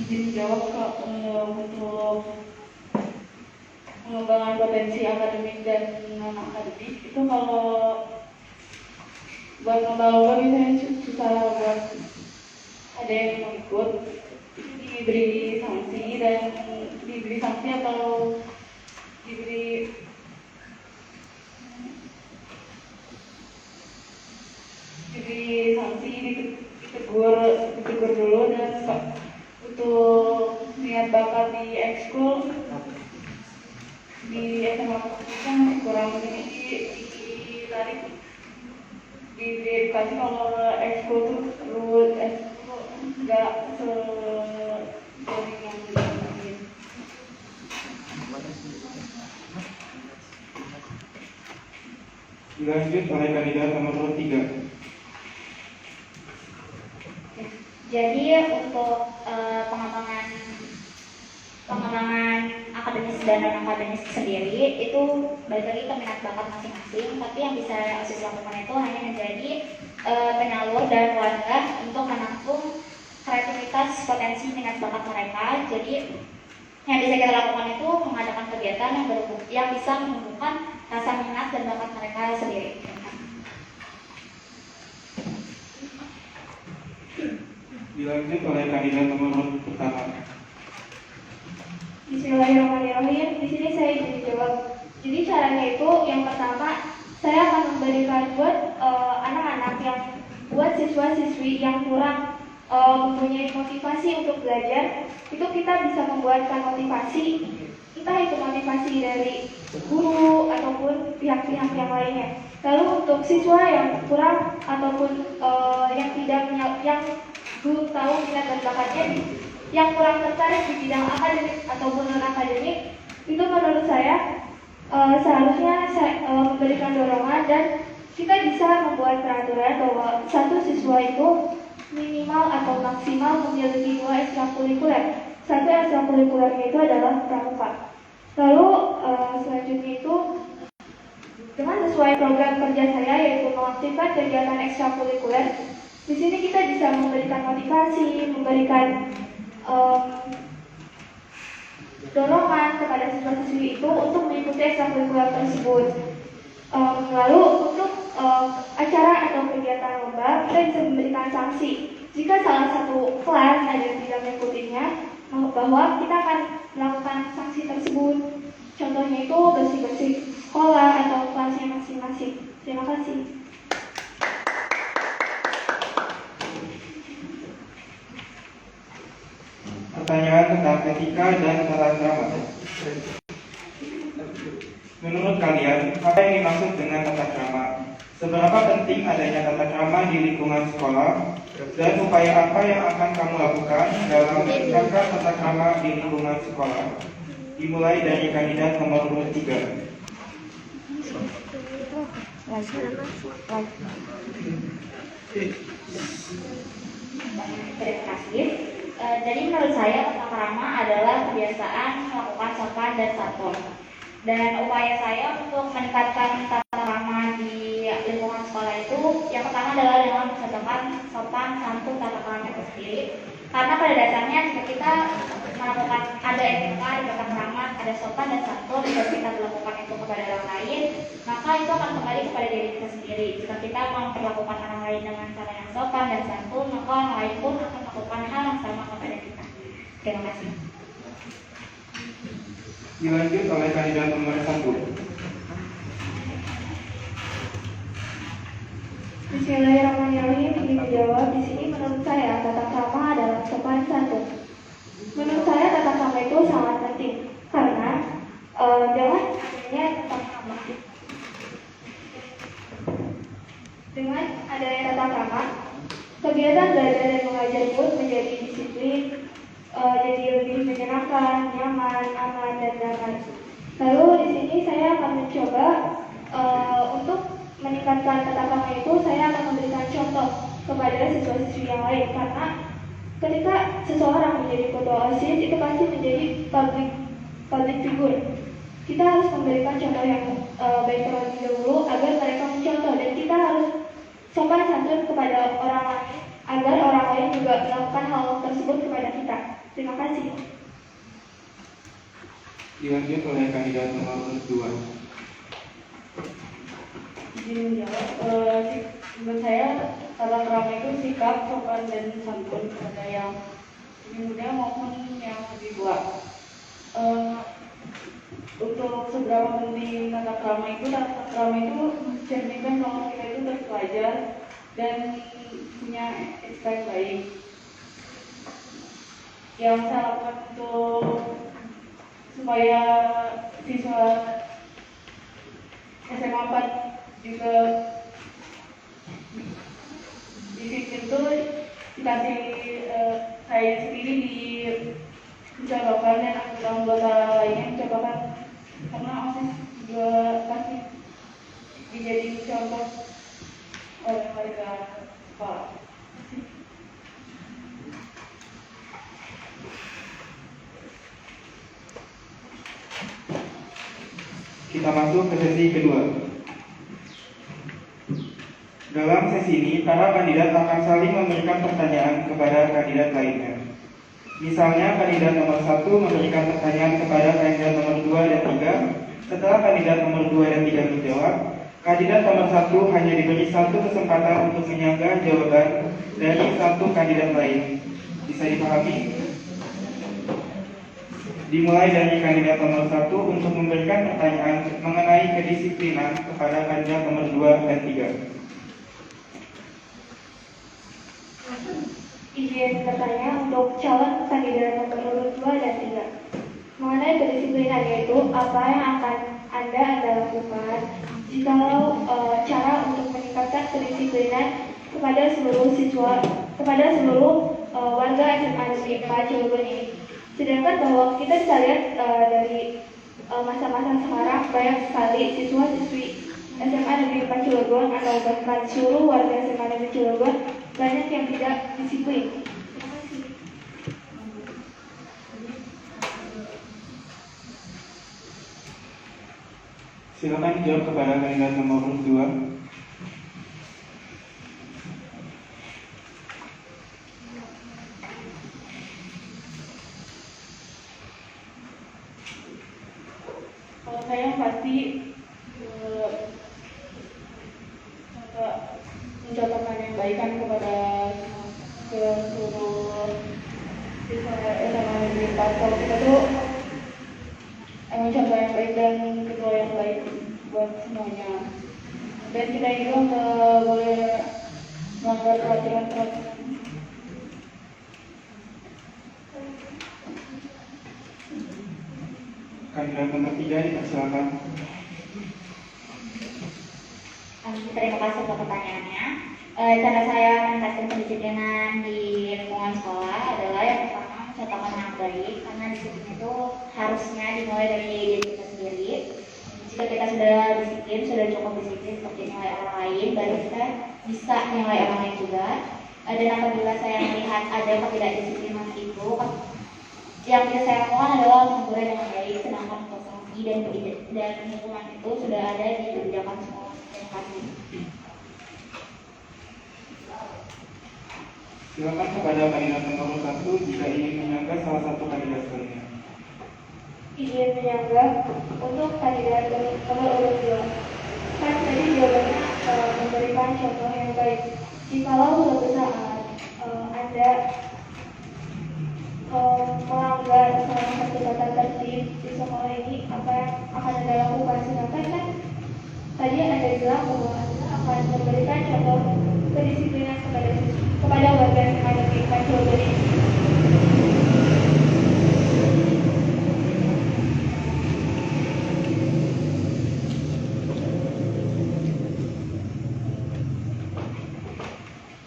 izin jawab Kak, untuk pengembangan potensi akademik dan non akademik itu kalau buat lomba-lomba misalnya susah buat ada yang mau ikut diberi sanksi atau diberi sanksi, ditegur dulu. Dan untuk niat bakat di ekskul di SMA kita masih kurang, jadi ditarik, diberi edukasi kalau ekskul tuh perlu nggak sering yang dilakukan. Dilanjut oleh kandidat nomor 3. Jadi untuk pengembangan akademis dan non akademis sendiri itu balik lagi ke minat bakat masing-masing, tapi yang bisa OSIS lakukan itu hanya menjadi penyalur dan wadah untuk menampung kreativitas potensi minat bakat mereka. Jadi yang bisa kita lakukan itu mengadakan kegiatan yang bisa menumbuhkan rasa minat dan bakat mereka sendiri. Dilanjut oleh kandidat nomor pertama. Bismillahirrahmanirrahim. Di sini saya jadi jawab. Jadi caranya itu yang pertama saya akan memberikan buat anak-anak buat siswa-siswi yang kurang mempunyai motivasi untuk belajar, itu kita bisa membuatkan motivasi, entah itu motivasi dari guru ataupun pihak-pihak yang lainnya. Lalu untuk siswa yang kurang ataupun yang belum tahu minat dan bakatnya, yang kurang tertarik di bidang akademik ataupun non akademik, itu menurut saya seharusnya memberikan dorongan dan kita bisa membuat peraturan bahwa satu siswa itu minimal atau maksimal memiliki 2 ekstrakurikuler. Satu ekstrakurikulernya itu adalah pramuka. Lalu selanjutnya itu dengan sesuai program kerja saya, yaitu mengaktifkan kegiatan ekstrakurikuler. Di sini kita bisa memberikan motivasi, memberikan dorongan kepada siswa-siswi itu untuk mengikuti ekstrakurikuler tersebut. Lalu untuk acara atau kegiatan lomba, kita bisa memberikan sanksi. Jika salah satu kelas ada yang tidak mengikutinya, bahwa kita akan melakukan sanksi tersebut. Contohnya itu bersih-bersih sekolah atau kelasnya masing-masing. Terima kasih. Pertanyaan tentang etika dan tata krama. Menurut kalian, apa yang dimaksud dengan tata krama? Seberapa penting adanya tata krama di lingkungan sekolah? Dan upaya apa yang akan kamu lakukan dalam meningkatkan tata krama di lingkungan sekolah? Dimulai dari kandidat nomor 3. Terima kasih. Jadi menurut saya tata krama adalah kebiasaan melakukan sopan dan santun. Dan upaya saya untuk meningkatkan tata krama di lingkungan sekolah itu, yang pertama adalah dengan mencontohkan sopan santun tata krama itu sendiri. Karena pada dasarnya jika kita melakukan ada etika, ada tata krama, ada sopan dan santun, dan kita melakukan itu kepada orang lain, maka itu akan kembali kepada diri kita sendiri. Jika kita memperlakukan orang lain dengan cara yang sopan dan santun, maka orang lain pun akan melakukan hal yang sama kepada kita. Terima kasih. Dilanjut oleh kandidat nomor 1. Bismillahirrahmanirrahim. Ini dijawab. Di sini menurut saya tata krama adalah sopan santun. Menurut saya tata krama itu sangat penting karena dengan adanya tata krama, kegiatan belajar dan mengajar pun menjadi disiplin, jadi lebih menyenangkan, nyaman, aman, dan damai. Lalu di sini saya akan mencoba untuk meningkatkan tata krama itu. Saya akan memberikan contoh kepada siswa-siswi yang lain, karena ketika seseorang menjadi ketua OSIS itu pasti menjadi public figure. Kita harus memberikan contoh yang baik terlebih dahulu agar mereka mencontoh, dan kita harus sopan santun kepada orang lain agar orang lain juga melakukan hal tersebut kepada kita. Terima kasih. Dilanjut oleh kandidat nomor 2. Izin menjawab, menurut saya tata krama itu sikap sopan dan santun kepada yang lebih muda maupun yang lebih tua. Untuk seberapa penting tata krama itu mencerminkan kalau kita itu terpelajar dan punya etika yang baik. Yang saya lakukan untuk supaya siswa SMA 4 juga disiplin itu dikasih saya sendiri dicontohkan dan anggota lainnya mencontohkan, karena OSIS juga pasti dijadikan contoh oleh warga sekolah. Kita masuk ke sesi kedua. Dalam sesi ini, para kandidat akan saling memberikan pertanyaan kepada kandidat lainnya. Misalnya, kandidat nomor 1 memberikan pertanyaan kepada kandidat nomor 2 dan 3. Setelah kandidat nomor 2 dan 3 menjawab, kandidat nomor 1 hanya diberi satu kesempatan untuk menyanggah jawaban dari satu kandidat lain. Bisa dipahami? Dimulai dari kandidat nomor 1 untuk memberikan pertanyaan mengenai kedisiplinan kepada kandidat nomor 2 dan 3. Izin bertanya untuk calon kandidat nomor urut 2 dan 3. Mengenai kedisiplinan yaitu apa yang akan Anda lakukan jikalau cara untuk meningkatkan kedisiplinan kepada seluruh siswa, kepada seluruh warga SMA Negeri 4 Cilegon ini. Sedangkan bahwa kita bisa lihat dari masa-masa sekarang banyak sekali siswa-siswi SMA Negeri 4 Cilegon atau bahkan seluruh warga SMA Negeri Cilegon banyak yang tidak disiplin. Terima kasih. Silakan jawab kepada kandidat nomor 2. Kalau saya pasti mencontohkan yang baik kan kepada seluruh siswa SMA Negeri 4. Kalau kita tuh emang contoh yang baik dan ketua yang baik buat semuanya. Dan kita juga nggak boleh melanggar peraturan-peraturan. Kandidat nomor 3 dipersilakan. Terima kasih untuk pertanyaannya. Cara saya meningkatkan kedisiplinan di lingkungan sekolah adalah yang pertama mencontohkan yang baik, karena disiplin itu harusnya dimulai dari diri kita sendiri. Jika kita sudah disiplin, sudah cukup disiplin seperti nilai orang lain, baru kita bisa nilai orang lain juga. Dan apabila saya melihat ada ketidakdisiplinan itu, yang bisa saya lakukan adalah menegur dengan baik, sedangkan untuk sanksi dan hukuman itu sudah ada di kebijakan sekolah. Terima kasih. Silakan kepada kandidat nomor 1 jika ingin menyanggah salah satu kandidat lainnya. Izin menyanggah untuk kandidat nomor urut 2. Kan tadi jawabannya memberikan contoh yang baik. Jikalau suatu saat Anda melanggar salah satu tata tertib di sekolah ini, apa yang akan Anda lakukan? Sedangkan kan tadi Anda bilang bahwa Anda akan memberikan contoh kedisiplinan kepada warga SMA Negeri 4 Cilegon ini.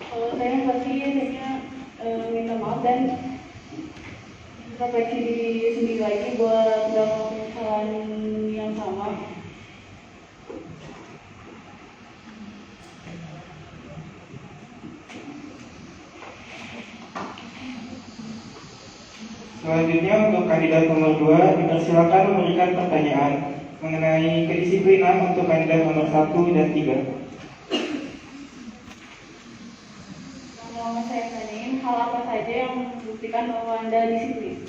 Kalau saya pasti minta maaf dan introspeksi diri sendiri lagi buat tidak melakukan kesalahan yang sama. Selanjutnya untuk kandidat nomor 2 dipersilakan memberikan pertanyaan mengenai kedisiplinan untuk kandidat nomor 1 dan 3. Mau saya tanyain hal apa saja saja yang membuktikan bahwa Anda disiplin?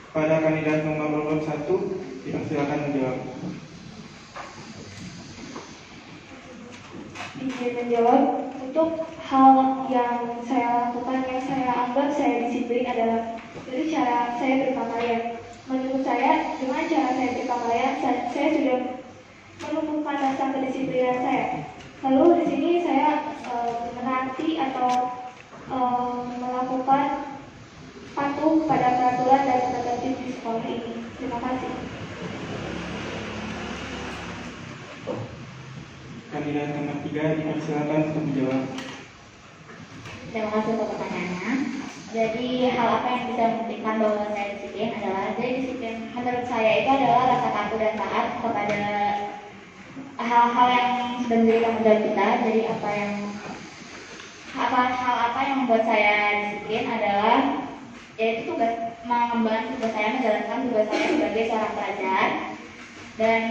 Kepada kandidat nomor urut 1, dipersilakan menjawab. Izin menjawab, untuk hal yang saya lakukan, yang saya anggap saya disiplin adalah dari cara saya berpakaian. Menurut saya, dengan cara saya berpakaian, saya sudah menumbuhkan rasa kedisiplinan saya. Lalu di sini saya menaati atau melakukan patuh pada peraturan dan tata tertib di sekolah ini. Terima kasih. Kandidat nomor 3, dipersilakan untuk menjawab. Terima kasih untuk pertanyaannya. Jadi hal apa yang bisa membuktikan bahwa saya disiplin adalah, jadi disiplin menurut saya itu adalah rasa patuh dan taat kepada hal-hal yang sudah menjadi tanggung jawab kita. Jadi hal apa yang membuat saya disiplin adalah yaitu tugas mengemban tugas saya, menjalankan tugas saya sebagai seorang pelajar dan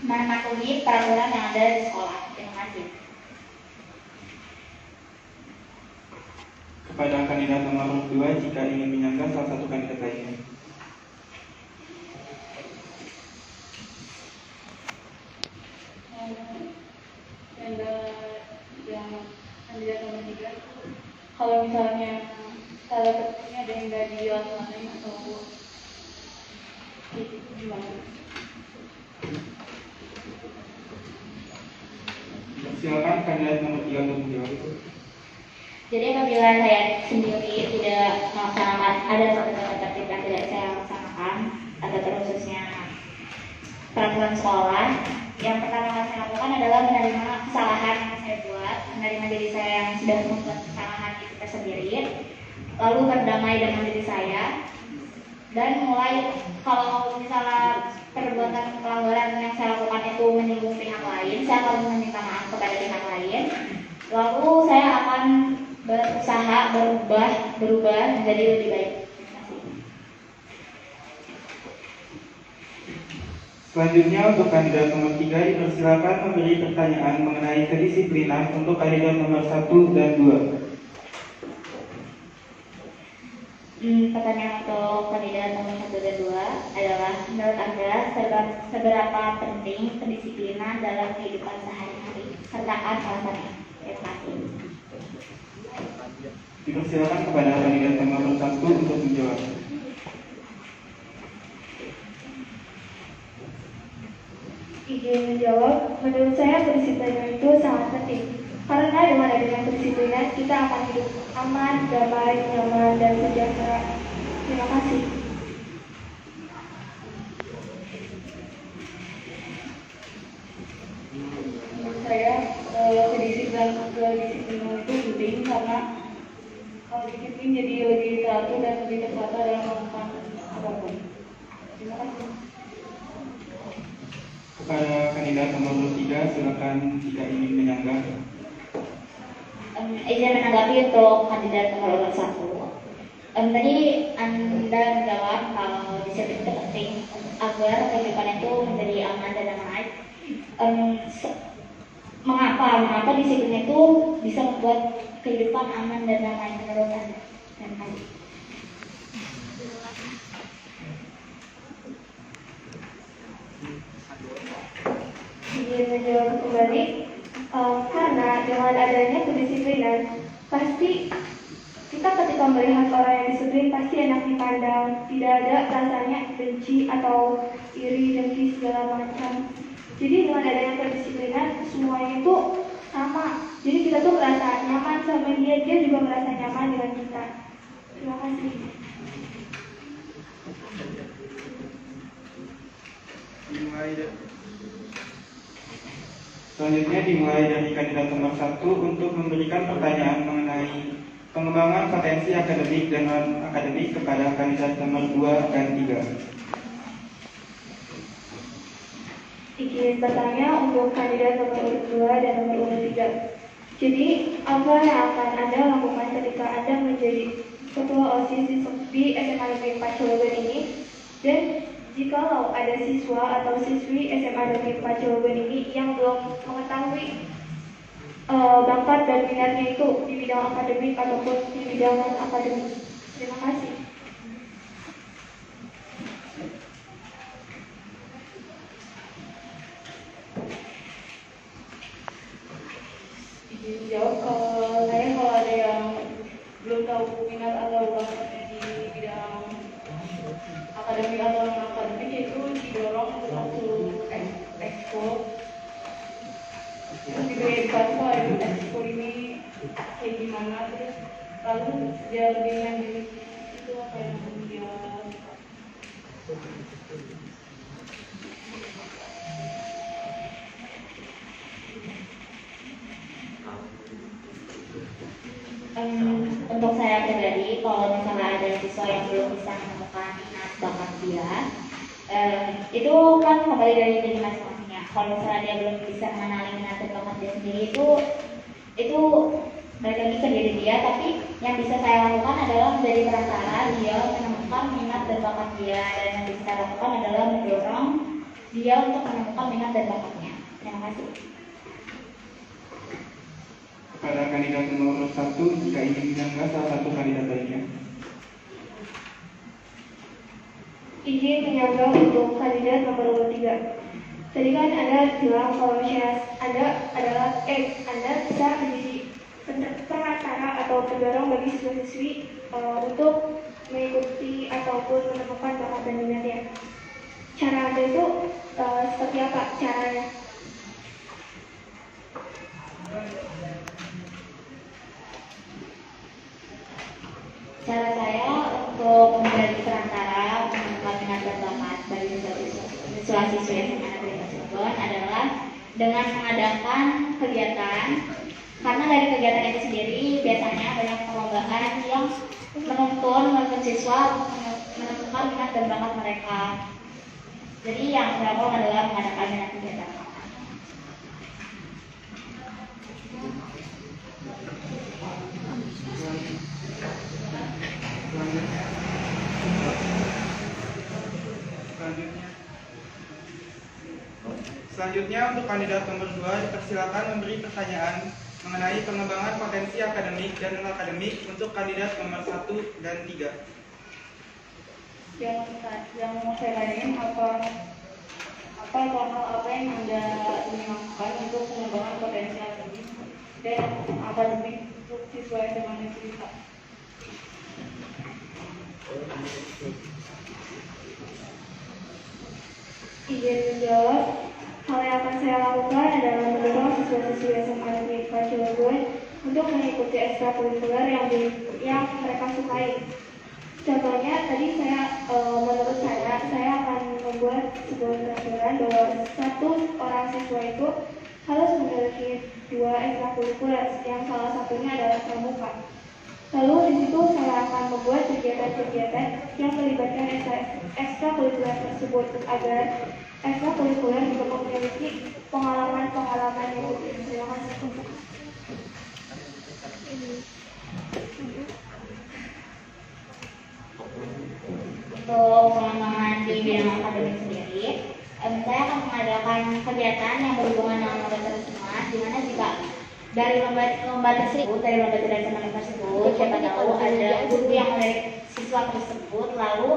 mematuhi peraturan yang ada di sekolah. Terima kasih. Kepada kandidat nomor 2, jika ingin menyanggah salah satu kandidat lainnya. Yang kandidat nomor 3, kalau misalnya tata tertibnya ada yang nggak dilaksanain atau gimana? Silakan kandidat nomor 3 untuk menjawab. Jadi apabila saya sendiri tidak melaksanakan, ada satu tata tertib yang tidak saya laksanakan, atau terkhususnya peraturan sekolah, yang pertama kali saya lakukan adalah menerima kesalahan yang saya buat, menerima diri saya yang sudah membuat kesalahan itu tersendiri, lalu berdamai dengan diri saya, dan mulai kalau misalnya perbuatan pelanggaran yang saya lakukan itu menyinggung pihak lain, saya akan meminta maaf kepada pihak lain, lalu saya akan berusaha berubah menjadi lebih baik. Terima kasih. Selanjutnya untuk kandidat nomor 3, dipersilakan memberi pertanyaan mengenai kedisiplinan untuk kandidat nomor 1 dan 2. Pertanyaan untuk kandidat nomor 1 dan 2 adalah, menurut Anda seberapa penting kedisiplinan dalam kehidupan sehari-hari serta alasannya? Terima kasih. Dipersilakan kepada kandidat nomor 1 untuk menjawab. Izin menjawab, menurut saya kedisiplinan itu sangat penting. Karena dengan adanya kedisiplinan, kita akan hidup aman, damai, nyaman, dan sejahtera. Terima kasih. Menurut saya kedisiplinan itu penting karena kalau disiplin jadi lebih teratur dan lebih tertata dalam melakukan apapun. Terima kasih. Kepada kandidat nomor 3, silakan jika ingin menyanggah. Izin menanggapi untuk kandidat nomor 1. Tadi Anda menjawab kalau disiplin itu penting agar kehidupan itu menjadi aman dan damai. Mengapa disiplin itu bisa membuat kehidupan aman dan damai menurut Anda? Terima kasih. Ingin menjawab kembali, karena dengan adanya kedisiplinan, pasti kita ketika melihat orang yang disiplin pasti enak dipandang, tidak ada rasanya benci atau iri, dengki segala macam. Jadi dengan adanya kedisiplinan, semuanya itu sama. Jadi kita tuh merasa nyaman sama dia juga merasa nyaman dengan kita. Terima kasih. Selanjutnya dimulai dari kandidat nomor 1 untuk memberikan pertanyaan mengenai pengembangan potensi akademik dan non-akademik kepada kandidat nomor 2 dan 3. Izin bertanya untuk kandidat nomor urut 2 dan nomor urut 3. Jadi, apa yang akan Anda lakukan ketika Anda menjadi ketua OSIS di SMA Negeri 4 Cilegon ini? Dan jikalau ada siswa atau siswi SMA Negeri 4 Cilegon ini yang belum mengetahui bakat dan minatnya itu di bidang akademik ataupun di bidang non akademik. Terima kasih. Izin jawab, saya kalau ada yang belum tahu minat atau bakatnya di bidang akademik atau non akademik itu didorong untuk masuk ekskul. Terus juga dibantu ada ekskul ini kayak gimana, terus lalu dia lebih lanjut itu apa yang dia Untuk saya pribadi, kalau misalnya ada siswa yang belum bisa menemukan minat bakat dia, itu kan kembali dari diri masing-masingnya. Kalau misalnya dia belum bisa mengenali minat dan bakat dia sendiri, itu balik lagi ke diri dia. Tapi yang bisa saya lakukan adalah menjadi perantara dia menemukan minat dan bakat dia, dan yang bisa saya lakukan adalah mendorong dia untuk menemukan minat dan bakatnya. Terima kasih. Pada kandidat nomor 1, jika ingin menyangka salah satu kandidat lainnya. Izin menyangga untuk kandidat nomor urut 3. Tadi kan Anda bilang kalau misalnya Anda bisa menjadi perantara atau pendorong bagi siswa-siswi untuk mengikuti ataupun menemukan bakat dan minatnya. Cara Anda itu seperti apa caranya? Cara saya untuk menjadi perantara menemukan minat dan bakat bagi siswa-siswi SMA Negeri Pasuruan adalah dengan mengadakan kegiatan. Karena dari kegiatan itu sendiri biasanya banyak perlombaan yang menuntun siswa menemukan minat dan bakat mereka. Jadi yang saya lakukan adalah mengadakan minat kegiatan. Selanjutnya untuk kandidat nomor 2 dipersilakan memberi pertanyaan mengenai pengembangan potensi akademik dan non-akademik untuk kandidat nomor 1 dan 3. yang mau saya tanyain apa atau hal apa yang Anda ingin lakukan untuk pengembangan potensi akademik dan akademik untuk siswa SMA Negeri 1. Izin menjawab, hal yang akan saya lakukan adalah mendorong siswa-siswi SMA Negeri 4 Cilegon untuk mengikuti ekstrakurikuler yang mereka sukai. Contohnya tadi menurut saya akan membuat sebuah peraturan bahwa satu orang siswa itu harus memiliki 2 ekstrakurikuler, yang salah satunya adalah pramuka. Lalu di situ saya akan membuat kegiatan-kegiatan yang melibatkan ekstrakurikuler tersebut agar ekstrakurikuler juga memiliki pengalaman-pengalaman yang lebih. Terima kasih. Untuk pengembangan di bidang akademik sendiri, saya akan mengadakan kegiatan yang berhubungan dengan lomba tersebut, di mana jika dari lomba tersebut, dari lomba cerdas cermat tersebut, siapa tahu ada guru yang melirik siswa tersebut, lalu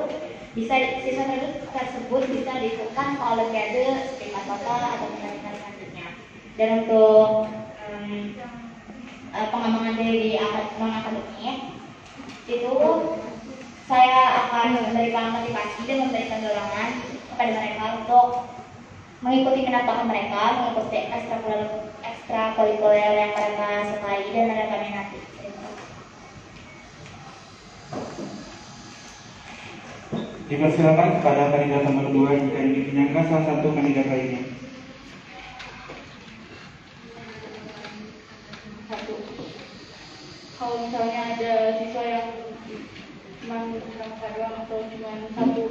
siswa tersebut bisa diikutkan ke olimpiade setingkat kota atau tingkat selanjutnya. Dan untuk pengembangan diri di non-akademik itu saya akan memberikan motivasi dan memberikan dorongan kepada mereka untuk mengikuti minat bakat mereka, mengikuti ekstrakurikuler yang mereka sukai dan mereka minati. Dipersilakan kepada kandidat nomor 2 jika ingin menyangka salah satu kandidat lainnya. Satu, kalau misalnya ada siswa yang cuma pramuka doang atau cuma satu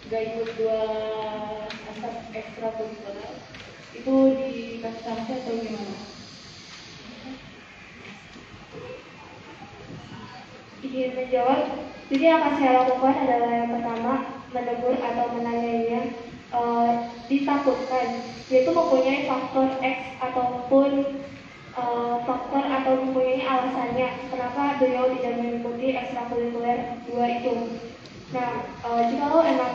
gak ikut 2 ekstrakurikuler, itu dikasih sanksi atau gimana? Izin menjawab, jadi yang akan saya lakukan adalah yang pertama menegur atau menanyainya ditakutkan, yaitu mempunyai faktor X ataupun faktor atau mempunyai alasannya kenapa beliau tidak mengikuti ekstrakurikuler 2 itu. Nah, jikalau emang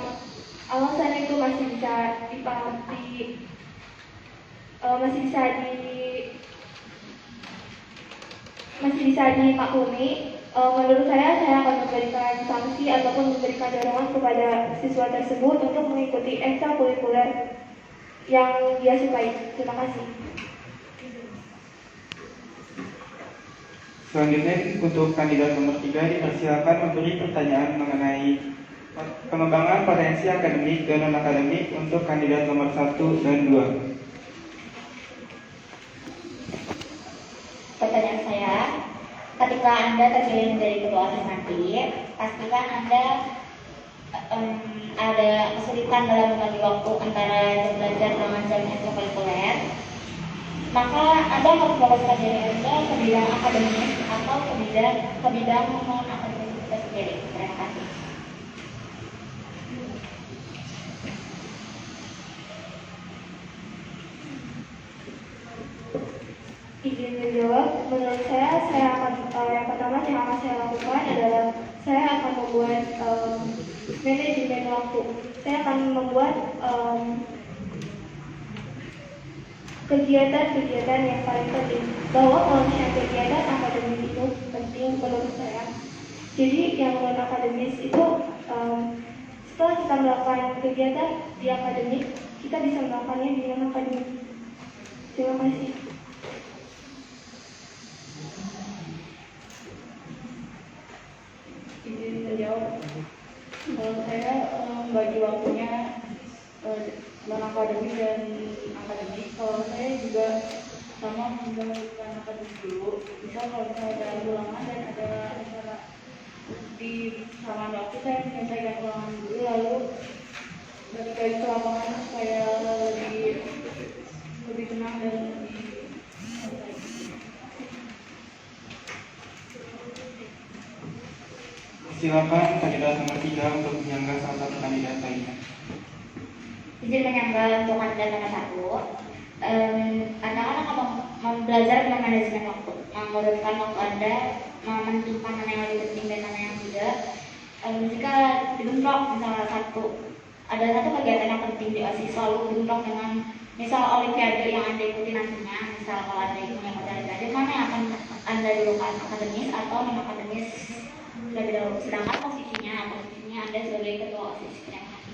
alasan itu masih bisa masih bisa dimaklumi, menurut saya akan memberikan sanksi ataupun memberikan dorongan kepada siswa tersebut untuk mengikuti ekstrakurikuler yang dia sukai. Terima kasih. Selanjutnya untuk kandidat nomor 3 dipersilakan memberi pertanyaan mengenai pengembangan potensi akademik dan non-akademik untuk kandidat nomor 1 dan 2. Pertanyaan saya, ketika Anda terpilih menjadi ketua OSIS nanti, pastikan Anda ada kesulitan dalam membagi waktu antara jam belajar dengan jam ekstrakurikuler. Maka Anda harus fokuskan diri Anda ke bidang akademis atau ke bidang non akademis itu sendiri. Terima kasih. Izin menjawab, menurut saya akan yang pertama yang akan saya lakukan adalah saya akan membuat manajemen waktu. Saya akan membuat kegiatan-kegiatan yang paling penting. Bahwa kalau misalnya kegiatan akademis itu penting menurut saya. Jadi yang non akademis itu setelah kita melakukan kegiatan di akademik, kita bisa melakukannya di non akademik. Terima kasih. Izin menjawab, kalau saya bagi waktunya non akademik dan akademik. Kalau saya juga sama mendahulukan akademik dulu. Misal kalau misalnya ada ulangan dan ada acara di samaan waktu, saya menyelesaikan ulangan dulu, lalu balik lagi ke lapangan supaya lebih tenang dan lebih santai. Silakan kandidat nomor 3 untuk menyanggah salah satu kandidat lainnya. Izin menyanggah untuk kandidat nomor 1. Anak-anak belajar dengan manajemen waktu, mengurutkan waktu Anda, menentukan mana yang lebih penting dan mana yang tidak. Jika dibentrok misalnya ada satu kegiatan yang penting di OSIS, selalu dibentrok dengan misal olimpiade yang Anda ikuti nantinya. Misal kalau Anda ikut olimpiade, mana yang akan Anda dulukan, akademis atau non akademis lebih dahulu, sedangkan posisinya Anda sebagai ketua OSIS. Terima kasih.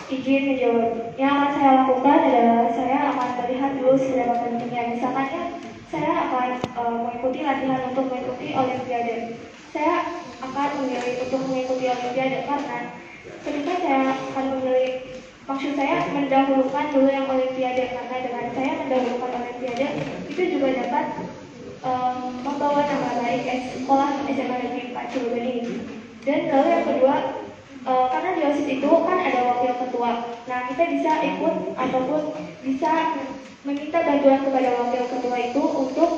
Izin menjawab. Yang akan saya lakukan adalah saya akan melihat dulu seberapa pentingnya. Misalkan ya, saya akan mengikuti latihan untuk mengikuti olimpiade. Saya akan memilih untuk mengikuti olimpiade karena ketika saya akan memilih, maksud saya mendahulukan dulu yang olimpiade, karena dengan saya mendahulukan olimpiade itu juga dapat membawa nama baik sekolah SMA Negeri 4 Cilegon ini. Dan lalu yang kedua, karena di OSIS itu kan ada wakil ketua. Nah, kita bisa ikut ataupun bisa meminta bantuan kepada wakil ketua itu untuk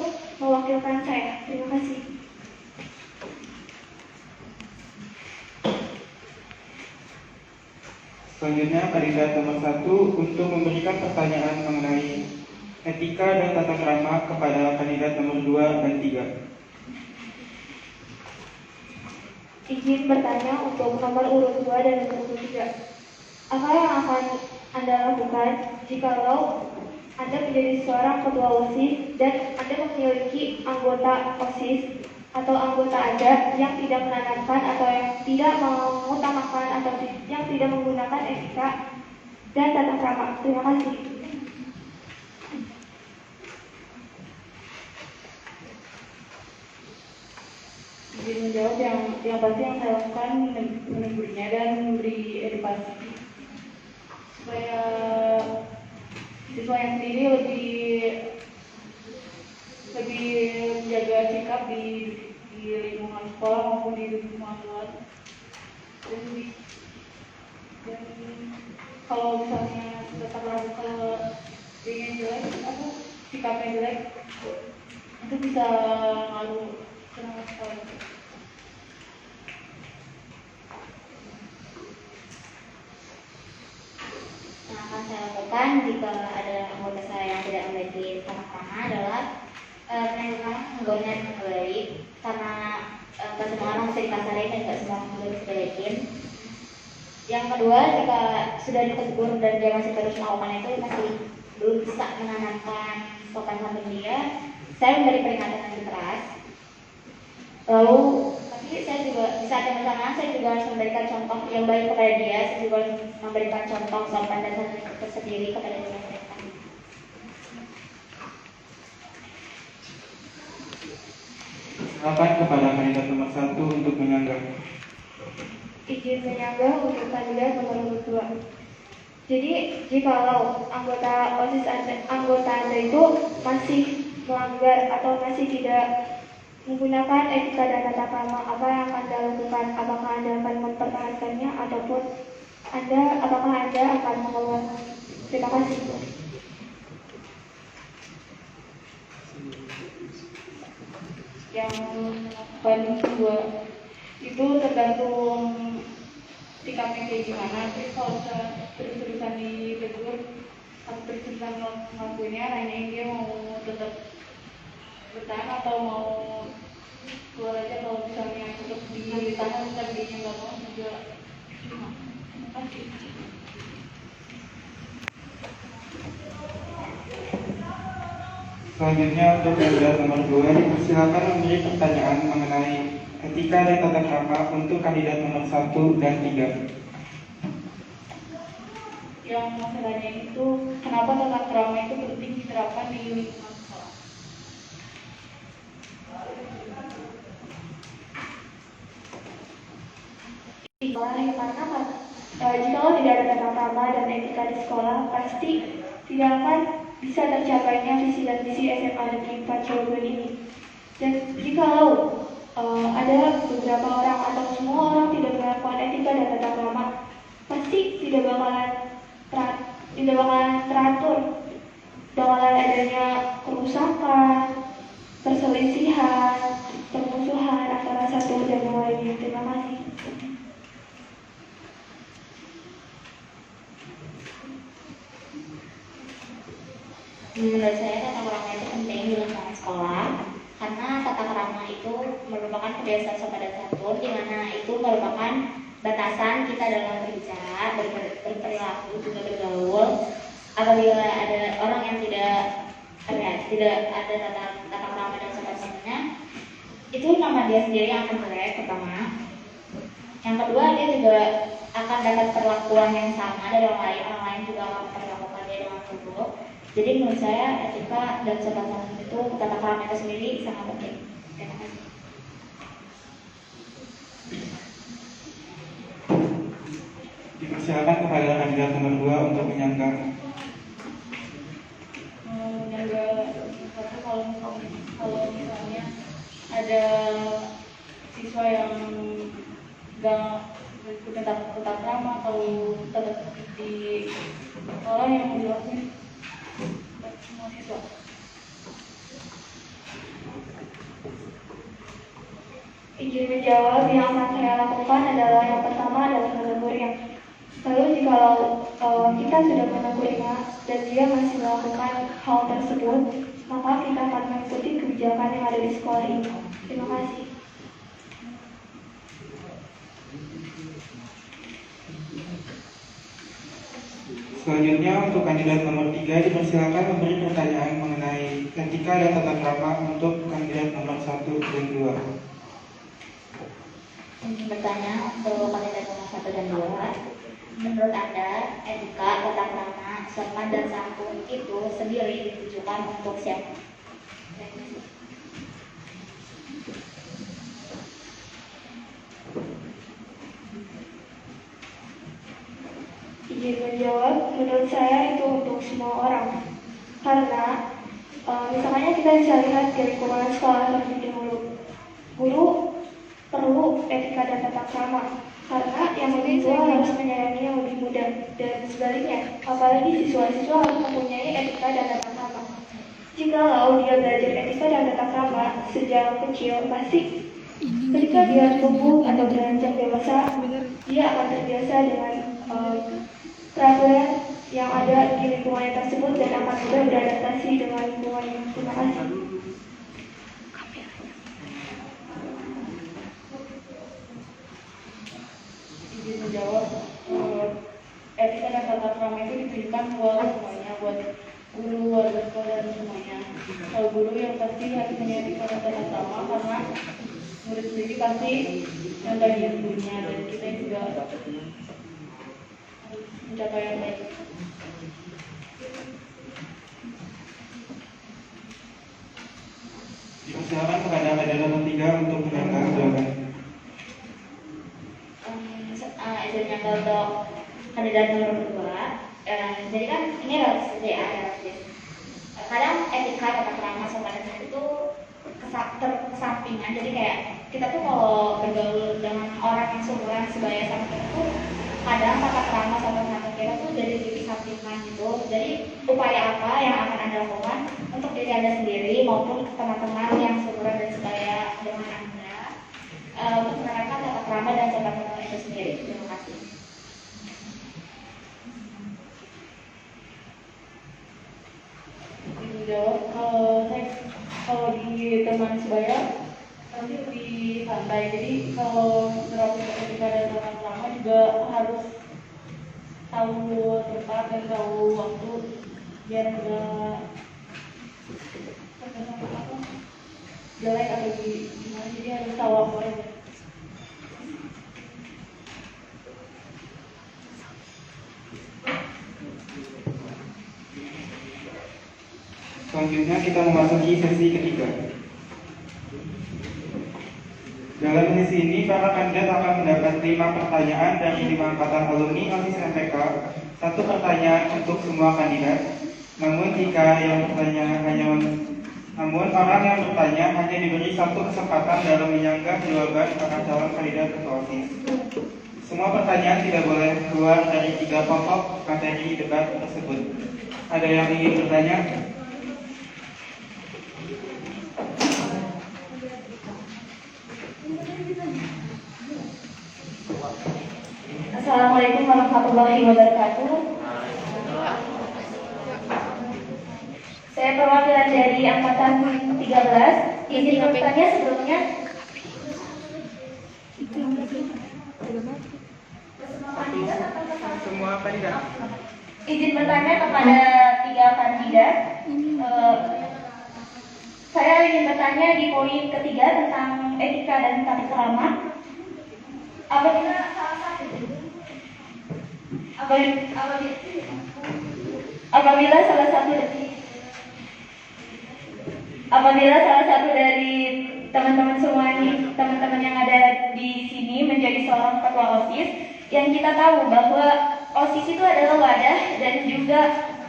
mewakilkan saya. Terima kasih. Selanjutnya kandidat nomor 1 untuk memberikan pertanyaan mengenai etika dan tata krama kepada kandidat nomor 2 dan 3. Izin bertanya untuk nomor urut 2 dan nomor urut 3. Apa yang akan Anda lakukan jikalau Anda menjadi seorang ketua OSIS dan Anda memiliki anggota OSIS atau anggota Anda yang tidak menanamkan atau yang tidak mengutamakan atau yang tidak menggunakan etika dan tata krama? Terima kasih. Izin menjawab, yang pasti yang saya lakukan menegurnya dan memberi edukasi supaya siswanya sendiri lebih menjaga sikap di lingkungan sekolah maupun di lingkungan luar. Dan kalau misalnya tetap ragu ke dirinya jelek atau sikapnya jelek, itu bisa ngaruh ke nama sekolah. lakukan jika ada anggota saya yang tidak memiliki tata krama adalah menanyakan anggotanya dengan baik, karena nggak semua orang bisa dikasarin dan nggak semua orang bisa dijelekin. Yang kedua, jika sudah ditegur dan dia masih terus melakukan itu, masih belum bisa menanamkan sopan santun dia, saya memberi peringatan yang keras. Lalu, tapi saya juga di saat yang bersamaan saya juga harus memberikan contoh yang baik kepada dia. Saya juga harus memberikan contoh sopan dan santun tersendiri kepada dia. Silakan kepada kandidat nomor 1 untuk menyanggah. Izin menyanggah untuk kandidat nomor 2. Jadi, jikalau anggota Anda itu masih melanggar atau masih tidak menggunakan etika dan tata krama, apa yang Anda lakukan? Apakah Anda akan mempertahankannya ataupun apakah Anda akan mengeluarkan? Terima kasih. Yang melakukan kedua itu tergantung sikapnya kayak gimana. Terus kalau terus-terusan ditegur atau terus-terusan ngelakuinnya, nanyain dia mau tetap bertahan atau mau keluar aja. Kalau misalnya tetap ditahan tapi dia nggak mau juga. Terima kasih. Selanjutnya untuk kandidat nomor 2 dipersilakan memberi pertanyaan mengenai etika dan tata krama untuk kandidat nomor 1 dan 3. Yang masalahnya itu kenapa tata krama itu penting diterapkan di lingkungan sekolah? Karena jika tidak ada tata krama dan etika di sekolah, pasti tidak akan bisa tercapainya visi dan misi SMA Negeri 4 Cilegon ini. Dan jikalau ada beberapa orang atau semua orang tidak melakukan etika dan tata krama, pasti tidak bakalan teratur, bakalan adanya kerusakan, perselisihan, permusuhan antara satu dan yang lainnya. Terima kasih. Menurut saya tata krama itu penting di lingkungan sekolah, karena tata krama itu merupakan kebiasaan sopan dan santun, di mana itu merupakan batasan kita dalam berbicara, berperilaku, juga bergaul. Apabila ada orang yang tidak ada tata krama dan sopan santunnya, itu nama dia sendiri yang akan jelek pertama. Yang kedua, dia juga akan dapat perlakuan yang sama dari orang lain juga akan memperlakukan dia dengan buruk. Jadi menurut saya etika dan sopan santun itu, tata krama itu sendiri sangat penting. Terima kasih. Dipersilakan kepada kandidat nomor 2 untuk menyanggah. Menjaga karena kalau misalnya ada siswa yang nggak tetap ramah atau tetap di sekolah yang dilakukan semua siswa. Izin menjawab, yang akan saya lakukan adalah yang pertama adalah menegurnya. Lalu jikalau kita sudah menegurnya dan dia masih melakukan hal tersebut, maka kita akan mengikuti kebijakan yang ada di sekolah ini. Terima kasih. Selanjutnya untuk kandidat nomor 3 dipersilakan memberi pertanyaan mengenai etika dan tata krama untuk kandidat nomor 1 dan 2. Ingin bertanya untuk kandidat nomor 1 dan 2, menurut Anda etika, tata krama, sopan dan santun itu sendiri ditujukan untuk siapa? Izin menjawab, menurut saya itu untuk semua orang. Karena misalnya kita bisa lihat dari lingkungan sekolah terlebih dahulu. Guru perlu etika dan tata krama, karena yang lebih tua harus menyayangi yang lebih muda, dan sebaliknya. Apalagi siswa-siswa harus mempunyai etika dan tata krama. Jikalau dia belajar etika dan tata krama sejak kecil, pasti ketika dia tumbuh atau beranjak dewasa, dia akan terbiasa dengan peraturan yang ada di lingkungannya tersebut dan akan mudah beradaptasi dengan lingkungannya. Terima kasih. Izin menjawab, etika dan tata krama itu ditujukan buat semuanya, buat guru, warga sekolah, dan semuanya. Kalau guru yang pasti harus punya etika dan tata krama, karena murid sendiri pasti nyontohin gurunya, dan kita juga harus mencapai yang baik. Dipersilakan kepada kandidat nomor 3 untuk menyampaikan jawaban. Izin yang untuk kandidat nomor 2. Jadi kan ini relatif ya, relatif. Kadang etika tata krama sopan dan santun itu kesampingan. Jadi kayak kita tuh kalau bergaul dengan orang yang seumuran sebaya sama kita tuh kadang tata krama sopan santun kita tuh jadi dikesampingkan gitu. Jadi upaya apa yang akan Anda lakukan untuk diri Anda sendiri maupun teman-teman yang seumuran dan sebaya dengan Anda untuk menerapkan tata krama dan sopan santun itu sendiri. Terima kasih. Menjawab, kalau di teman sebaya nanti lebih santai. Jadi kalau menerapkan etika dan tata krama juga harus tahu tempat dan tahu waktu biar enggak jelek atau gimana. Jadi harus tahu waktu aja. Selanjutnya kita memasuki sesi ketiga. Dalam sesi ini, para kandidat akan mendapat 5 pertanyaan dari 5 angkatan alumni OSIS MPK, 1 pertanyaan untuk semua kandidat. Namun orang yang bertanya hanya diberi 1 kesempatan dalam menyanggah jawaban para calon kandidat ketua OSIS. Semua pertanyaan tidak boleh keluar dari 3 pokok materi debat tersebut. Ada yang ingin bertanya? Assalamualaikum warahmatullahi wabarakatuh. Saya perwakilan dari angkatan 13. Izin bertanya sebelumnya. Semua kandidat. Izin bertanya kepada 3 kandidat. Saya ingin bertanya di poin ketiga tentang etika dan tata krama. Apabila salah satu dari teman-teman semua ini, teman-teman yang ada di sini menjadi seorang ketua OSIS, yang kita tahu bahwa OSIS itu adalah wadah dan juga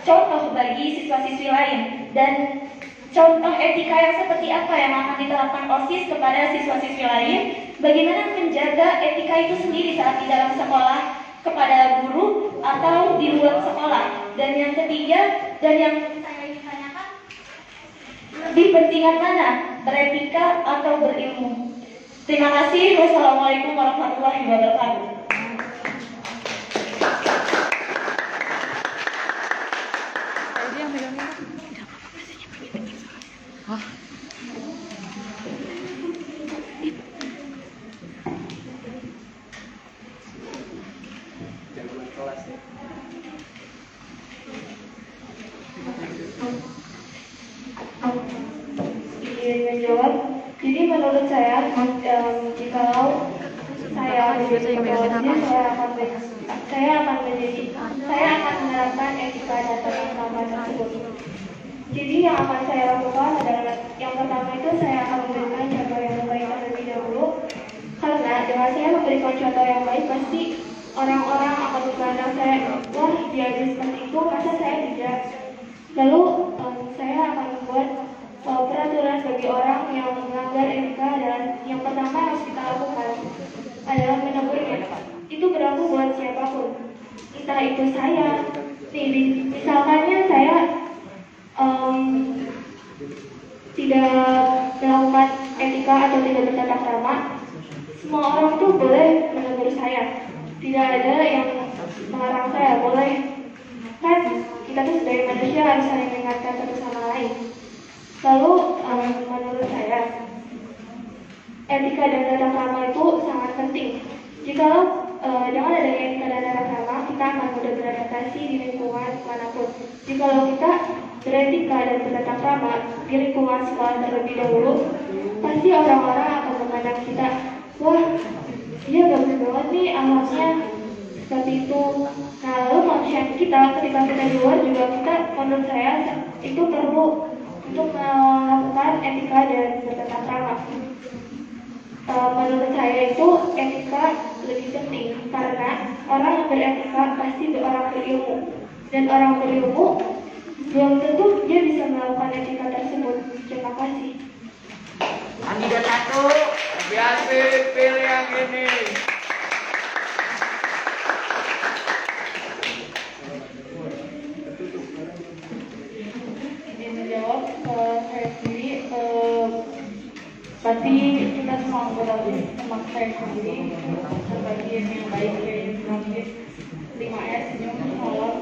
contoh bagi siswa-siswi lain, dan contoh etika yang seperti apa yang akan diterapkan OSIS kepada siswa-siswi lain, bagaimana menjaga etika itu sendiri saat di dalam sekolah, kepada guru atau di luar sekolah. Dan yang ketiga, dan yang saya ingin tanyakan, lebih pentingan mana, beretika atau berilmu? Terima kasih. Wassalamualaikum warahmatullahi wabarakatuh. Izin menjawab. Jadi menurut saya, jikalau saya menjadi ketua OSIS, saya akan menerapkan etika dan tata krama tersebut. Jadi yang akan saya lakukan adalah yang pertama itu saya akan memberikan contoh yang baik terlebih dahulu. Karena dengan saya memberikan contoh yang baik, pasti orang-orang akan memandang saya, wah dia seperti itu, masa saya tidak. Lalu saya akan membuat peraturan bagi orang yang melanggar etika, dan yang pertama harus kita lakukan adalah menegurnya. Itu berlaku buat siapapun, entah itu saya. Misalkannya saya tidak melakukan etika atau tidak bertata krama, semua orang tuh boleh menegur saya. Tidak ada yang melarang saya, boleh. Kan kita tuh sebagai manusia harus saling mengingatkan satu sama lain. Lalu menurut saya etika dan tata krama itu sangat penting. Jikalau dengan adanya etika dan tata krama, kita akan mudah beradaptasi di lingkungan manapun. Jikalau kita beretika dan bertata krama di lingkungan sekolah terlebih dahulu, pasti orang-orang akan memandang kita, wah, dia bagus banget nih ahlaknya, seperti itu. Nah, lalu kemanusiaan kita ketika kita di luar juga kita, menurut saya itu perlu untuk melakukan etika dan bertata krama. Menurut saya itu etika lebih penting karena orang yang beretika pasti orang berilmu, dan orang berilmu belum tentu dia bisa melakukan etika tersebut. Terima kasih. Kandidat 1, biar pilih yang ini. Ingin menjawab, saya sendiri pasti kita semua berbagi teman saya sendiri berbagi yang baik yang sedikit 5S senyum salam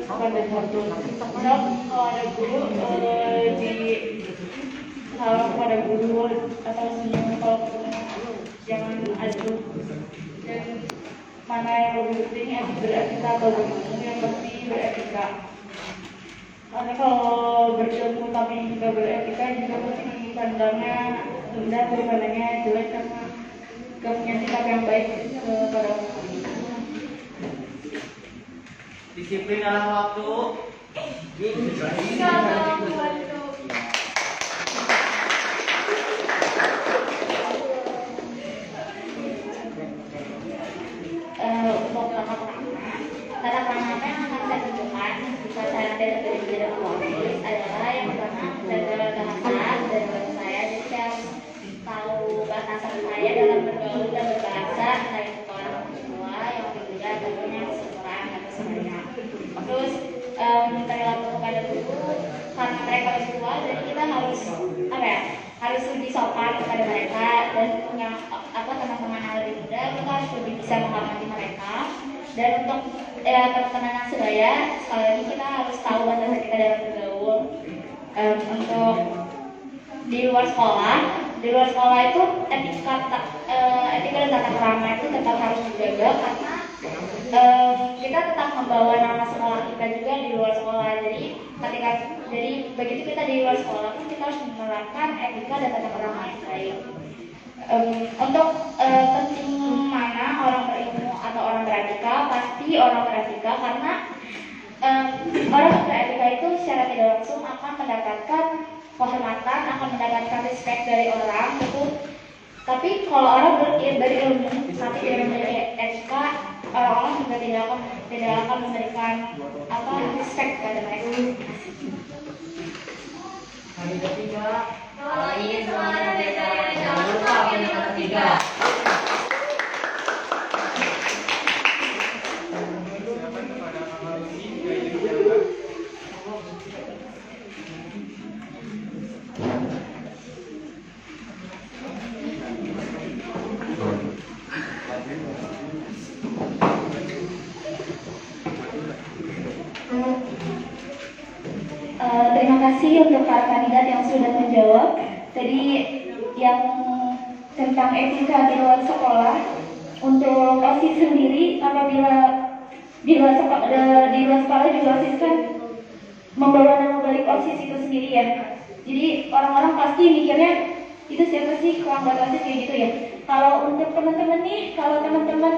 pada satu. Sebab kalau ada guru di salam pada guru atau senyum kalau ketemu jangan adu. Dan mana yang lebih penting yang beretika atau berilmu, yang pasti beretika. Karena kalau berilmu tapi tidak beretika juga pasti pandangnya rendah, pandangnya jelek karena gak punya sikap yang baik kepada orang. Disiplin dalam waktu. Untuk tata krama apa yang akan saya tunjukkan jika saya ada sebagai tidak osis adalah yang pertama jaga bahasa dan bahasa saya. Jadi saya harus tahu bahasa saya dalam bergaul dan berbahasa, entah itu ke orang tua, yang kedua tentunya seorang atau sebanyak. Terus perilaku kepada guru, karena mereka lebih tua, jadi kita harus harus lebih sopan kepada mereka, dan punya teman-teman yang lebih muda kita harus lebih bisa menghormati mereka. Dan untuk teman-teman yang sebaya, sekali lagi kita harus tahu bahasa kita dalam bergaul. Untuk di luar sekolah itu etika dan tata krama itu tetap harus dijaga karena kita tetap membawa nama sekolah kita juga di luar sekolah. Jadi begitu kita di luar sekolah pun kita harus menerapkan etika dan tata krama yang baik. Untuk penting mana orang berilmu atau orang beretika, pasti orang beretika karena orang beretika itu secara tidak langsung akan mendapatkan kehormatan, akan mendapatkan respect dari orang gitu. Tapi kalau orang berilmu tapi tidak memiliki etika, orang-orang juga tidak akan memberikan respect pada mereka. Kandidat 3. Kalau ingin semangat belajar, jangan lupa pilih kata 3. Silakan kepada Mama Lucy jika ingin menjawab. Terima kasih untuk para kandidat yang sudah menjawab. Tadi yang tentang etika di luar sekolah, untuk OSIS sendiri apabila di luar sekolah juga OSIS kan membawa nama balik OSIS itu sendiri ya. Jadi orang-orang pasti mikirnya itu siapa sih keanggotaan OSIS kayak gitu ya. Kalau untuk teman-teman nih, kalau teman-teman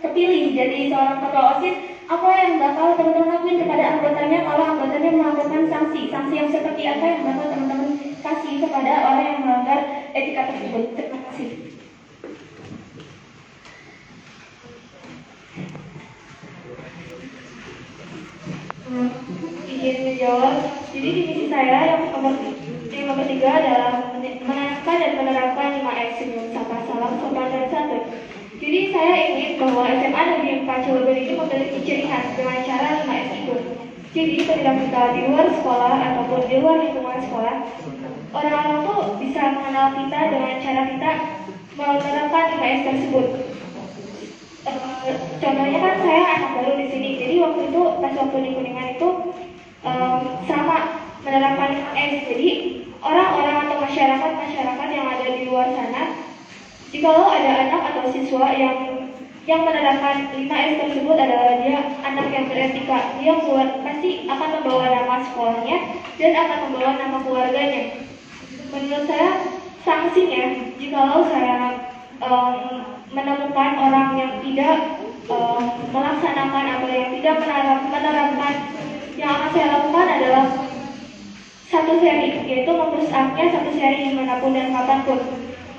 kepilih jadi seorang ketua OSIS, apa yang bakal teman-teman lakuin kepada anggotanya kalau anggotanya melakukan sanksi yang seperti apa yang bakal teman-teman kasih kepada orang yang melanggar etika tersebut? Terima kasih. Izin menjawab. Jadi di misi saya yang nomor 3 adalah menanamkan dan menerapkan 5S senyum, sapa, salam, sopan, dan santun. Jadi saya ingin bahwa SMA Negeri 4 Cilegon itu memiliki ciri khas dengan cara 5S itu. Jadi ketika kita di luar sekolah ataupun di luar lingkungan sekolah, orang-orang tuh bisa mengenal kita dengan cara kita menerapkan 5S tersebut. Contohnya kan saya anak baru di sini, jadi waktu di Kuningan itu sama menerapkan 5S. Jadi orang-orang atau masyarakat yang ada di luar sana, jikalau ada anak atau siswa yang menerapkan 5S tersebut adalah dia anak yang beretika, dia pasti akan membawa nama sekolahnya dan akan membawa nama keluarganya. Menurut saya sanksinya, jikalau saya menemukan orang yang tidak melaksanakan atau yang tidak menerapkan, yang akan saya lakukan adalah satu seri, yaitu mempush up-nya satu seri dimanapun dan kapanpun.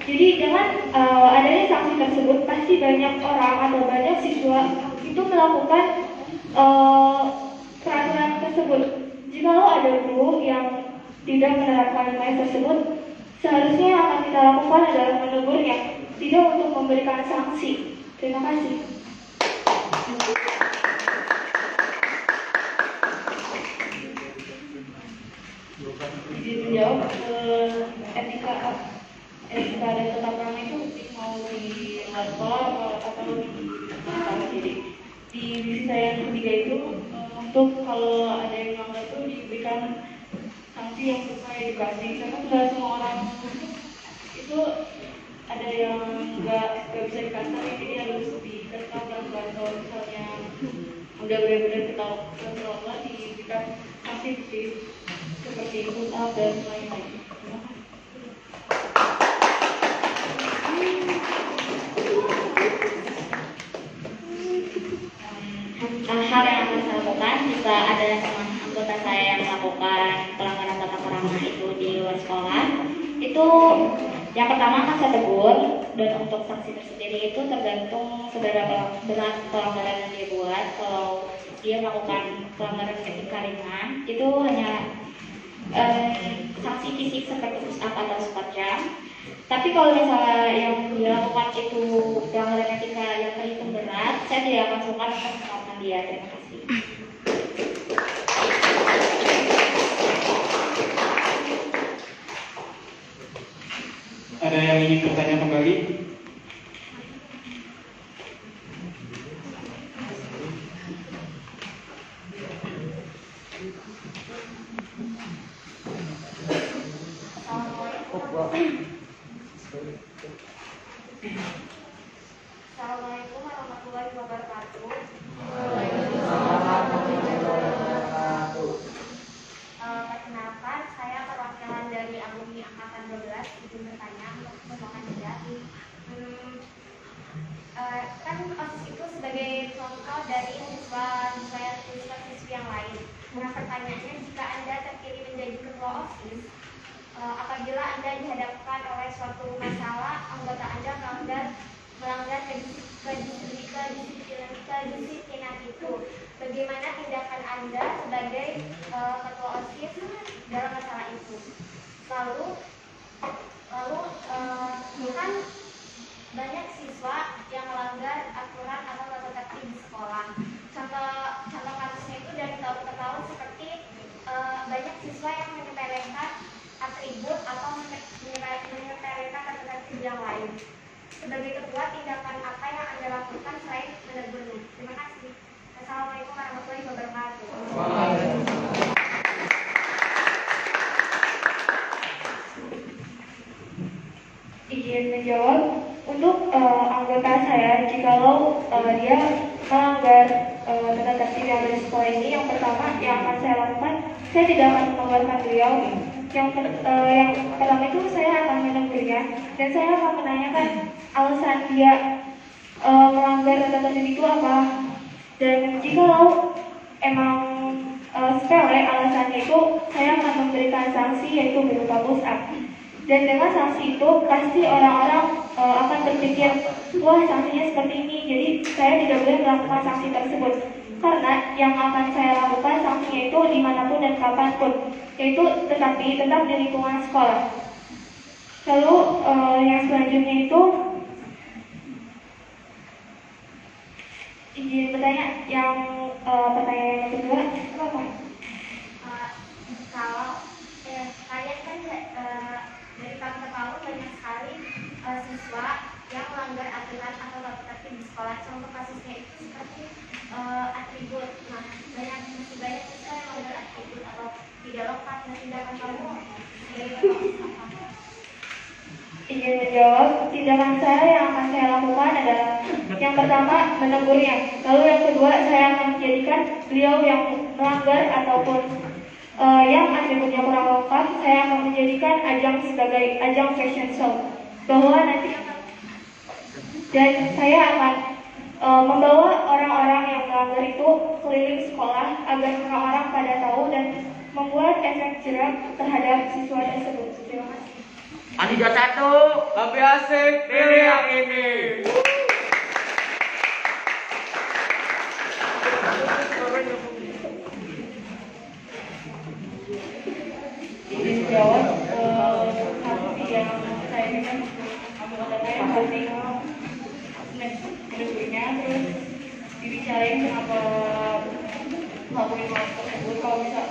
Jadi dengan adanya sanksi tersebut, pasti banyak orang atau banyak siswa itu melakukan peraturan tersebut. Jikalau ada guru yang tidak menerapkan 5S tersebut, seharusnya yang akan kita lakukan adalah menegurnya, tidak untuk memberikan sanksi. Terima kasih. Izin menjawab, etika dan tata krama itu mau di luar sekolah atau di sekolah. Jadi di divisi saya yang ketiga itu untuk kalau ada yang melanggar itu diberikan sanksi yang sesuai edukasi, karena tidak semua orang itu ada yang nggak bisa dikasih, jadi harus dikasih tahu pelan-pelan. Kalau misalnya udah benar-benar ketahuan diberikan sanksi seperti push up dan lain-lain. Hal yang akan saya lakukan jika ada teman anggota saya yang melakukan pelanggaran tata krama itu di luar sekolah, itu yang pertama akan saya tegur, dan untuk sanksi tersendiri itu tergantung seberapa berat pelanggaran yang dia buat. Kalau dia melakukan pelanggaran etika ringan, itu hanya sanksi fisik seperti push up atau squat jump. Tapi kalau misalnya yang dilakukan itu pelanggaran etika yang terhitung berat, saya tidak akan suka untuk melakukan dia. Terima kasih. Ada yang ingin bertanya kembali? Assalamualaikum warahmatullahi wabarakatuh. Perkenalkan, saya perwakilan dari alumni angkatan 12 izin bertanya untuk semua kandidat. Kan OSIS itu sebagai contoh dari siswa-siswi yang lain. Nah, pertanyaannya, jika Anda terpilih menjadi ketua OSIS, apabila Anda dihadapkan oleh suatu masalah, anggota Anda melanggar kedisiplinan itu, bagaimana tindakan Anda sebagai ketua OSIS dalam masalah itu? Lalu kan banyak siswa yang melanggar aturan atau tata tertib di sekolah. Contoh kasusnya itu dari tahun ke tahun seperti banyak siswa yang menyepelekan atribut atau menyepelekan tata tertib yang lain. Sebagai ketua, tindakan apa yang Anda lakukan selain menegurnya? Terima kasih. Assalamualaikum warahmatullahi wabarakatuh. Izin menjawab, untuk anggota saya, jikalau dia melanggar tata tertib yang ada di sekolah ini, yang pertama yang akan saya lakukan, saya tidak akan mengeluarkan beliau. Yang pertama itu saya akan menegurnya, dan saya akan menanyakan alasan dia melanggar tata tertib itu apa. Dan jikalau emang sepele alasannya itu, saya akan memberikan sanksi yaitu berupa push up. Dan dengan sanksi itu pasti orang-orang akan berpikir, wah sanksinya seperti ini, jadi saya tidak boleh melakukan sanksi tersebut. Karena yang akan saya lakukan sanksinya itu dimanapun dan kapanpun, yaitu tetap di lingkungan sekolah. Lalu yang selanjutnya itu, izin bertanya, yang pertanyaan yang kedua apa? Kalau kalian kan dari tahun ke tahun banyak sekali siswa yang melanggar aturan atau tata tertib di sekolah. Contoh kasusnya itu seperti atribut. Nah, masih banyak siswa yang melanggar atribut. tidak lengkap dan tindakan kamu. Izin menjawab, tindakan saya yang akan saya lakukan adalah yang pertama menegurnya, lalu yang kedua saya akan menjadikan beliau yang melanggar ataupun yang atributnya kurang lengkap, saya akan menjadikan ajang sebagai ajang fashion show, bahwa nanti dan saya akan membawa orang-orang yang melanggar itu keliling sekolah agar orang-orang pada tahu dan membuat efek jerak terhadap siswa tersebut. Terima kasih. Anida 1, lebih asik pilih yang ini. Izin jawab, hasil yang saya berikan anggota saya yang pasti menegurnya, terus dibicarain kenapa ngelakuin hal tersebut. Kalau bisa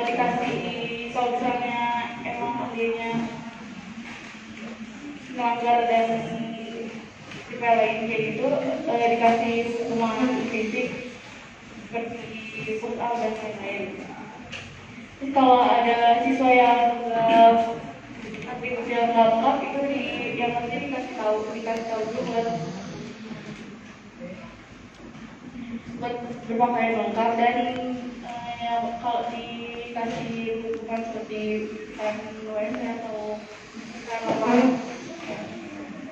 dikasih, kalau misalnya emang dianya melanggar dan dipelain kayak gitu, dikasih hukuman fisik seperti push up dan lain-lain. Terus kalau ada siswa yang atributnya nggak lengkap, itu yang penting dikasih tahu dulu buat berpakaian lengkap, dan kalau dikasih hukuman seperti WC atau lapangan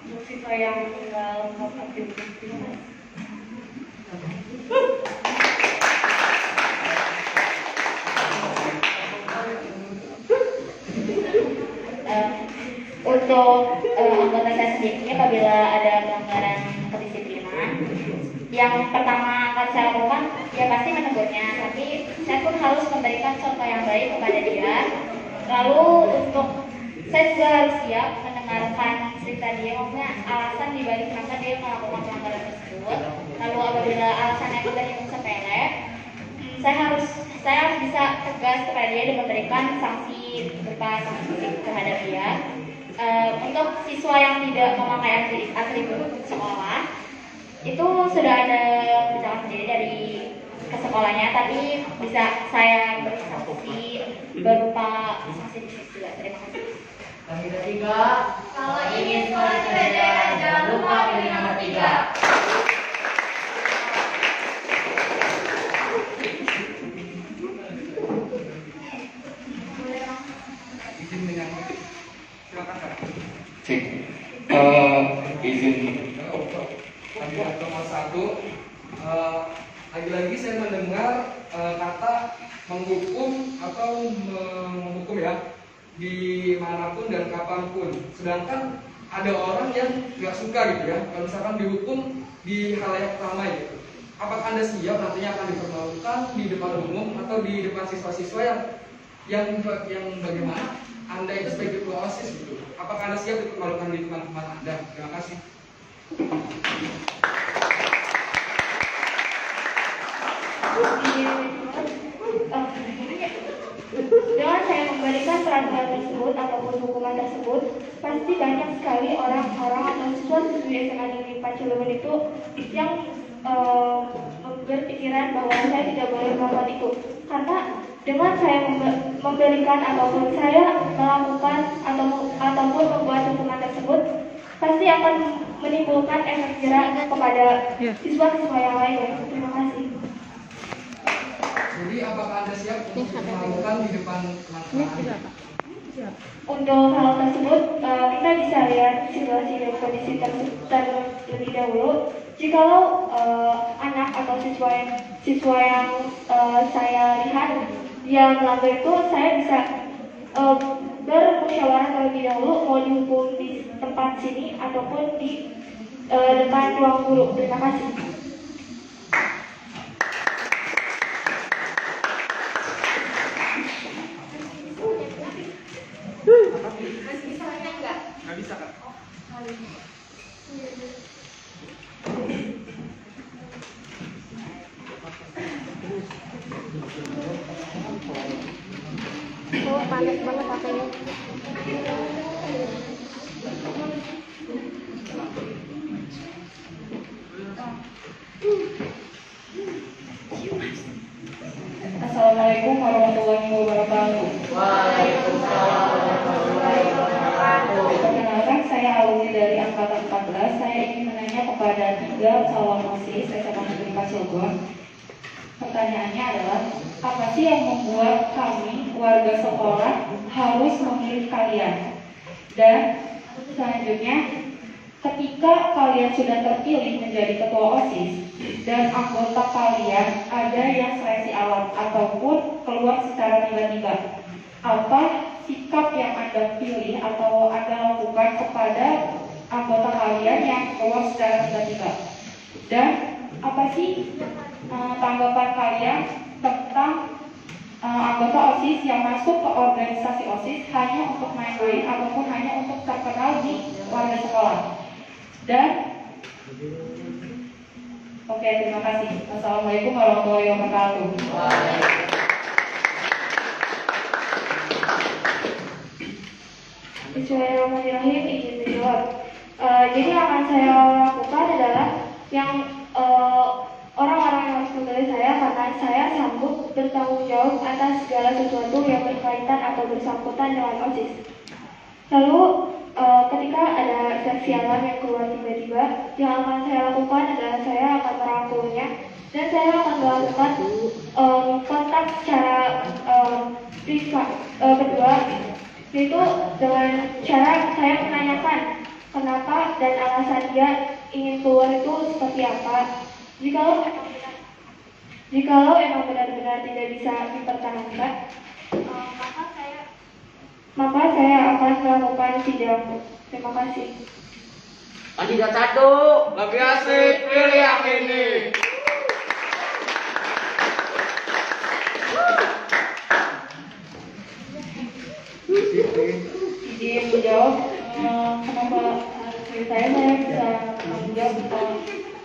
untuk siswa yang nggak lengkap atributnya. Untuk anggota saya sendiri, apabila ada pelanggaran kedisiplinan, yang pertama akan saya lakukan ya pasti menegurnya, tapi saya pun harus memberikan contoh yang baik kepada dia. Lalu untuk saya juga harus siap mendengarkan cerita dia, maksudnya alasan dibalik kenapa dia melakukan pelanggaran tersebut. Lalu apabila alasannya sudah cukup sepele, saya harus bisa tegas kepada dia dan memberikan sanksi berupa sanksi fisik terhadap dia. Untuk siswa yang tidak memakai atribut sekolah, itu sudah ada kebijakan sendiri dari ke sekolahnya, tapi bisa saya beri sanksi berupa sanksi fisik juga. Terima kasih. Anida 3, Kalau ingin sekolah sepeda, jangan lupa pilih nomor 3. Izin dengan silakan Kak. Cek, izin. Kandidat nomor 1, lagi-lagi saya mendengar kata menghukum atau menghukum ya dimanapun dan kapanpun. Sedangkan ada orang yang nggak suka gitu ya, kalau misalkan dihukum di halayak ramai gitu. Apakah Anda siap nantinya akan dipermalukan di depan umum atau di depan siswa-siswa yang bagaimana Anda itu sebagai ketua OSIS gitu? Apakah Anda siap dipermalukan di teman-teman Anda? Terima kasih. Dengan saya memberikan peraturan tersebut ataupun hukuman tersebut, pasti banyak sekali orang-orang atau siswa-siswi SMA Negeri 4 Cilegon itu yang berpikiran bahwa saya tidak boleh melakukan itu. Karena dengan saya memberikan ataupun saya melakukan ataupun membuat hukuman tersebut, pasti akan menimbulkan efek jerak kepada siswa-siswa yang lain. Terima kasih. Jadi apakah Anda siap untuk melakukan di depan teman-teman Anda? Untuk hal tersebut, kita bisa lihat situasi dan kondisi terlebih dahulu. Jikalau anak atau siswa yang saya lihat dia melanggar itu, saya bisa bermusyawarah terlebih dahulu mau dihukum di tempat sini ataupun di depan ruang guru. Terima kasih. Nggak bisa Kak. Panas banget katanya. Assalamualaikum warahmatullahi kepada 3 calon OSIS SMA Negeri Cilegon. Pertanyaannya adalah, apa sih yang membuat kami warga sekolah harus memilih kalian? Dan selanjutnya, ketika kalian sudah terpilih menjadi ketua OSIS dan anggota kalian ada yang seleksi alam ataupun keluar secara tiba-tiba, apa sikap yang Anda pilih atau Anda lakukan kepada anggota kalian yang keluar secara tiba-tiba? Dan apa sih tanggapan kalian tentang anggota OSIS yang masuk ke organisasi OSIS hanya untuk main-main ataupun hanya untuk terkenal di warga sekolah? Dan oke, terima kasih. Assalamualaikum warahmatullahi wabarakatuh. Bismillahirrahmanirrahim, izin dijawab. Jadi yang akan saya lakukan adalah yang orang-orang yang harus memilih saya karena saya sanggup bertanggung jawab atas segala sesuatu yang berkaitan atau bersangkutan dengan OSIS. Lalu ketika ada seleksi alam yang keluar tiba-tiba, yang akan saya lakukan adalah saya akan merangkulnya dan saya akan melakukan kontak secara privat kedua, yaitu dengan cara saya menanyakan kenapa dan alasan dia ingin keluar itu seperti apa. Jikalau emang benar-benar tidak bisa dipertahankan, maka saya akan melakukan sidang. Terima kasih. Kandidat 1, lebih asik, pilih yang ini. Izin menjawab, kenapa harus pilih saya bisa menjawab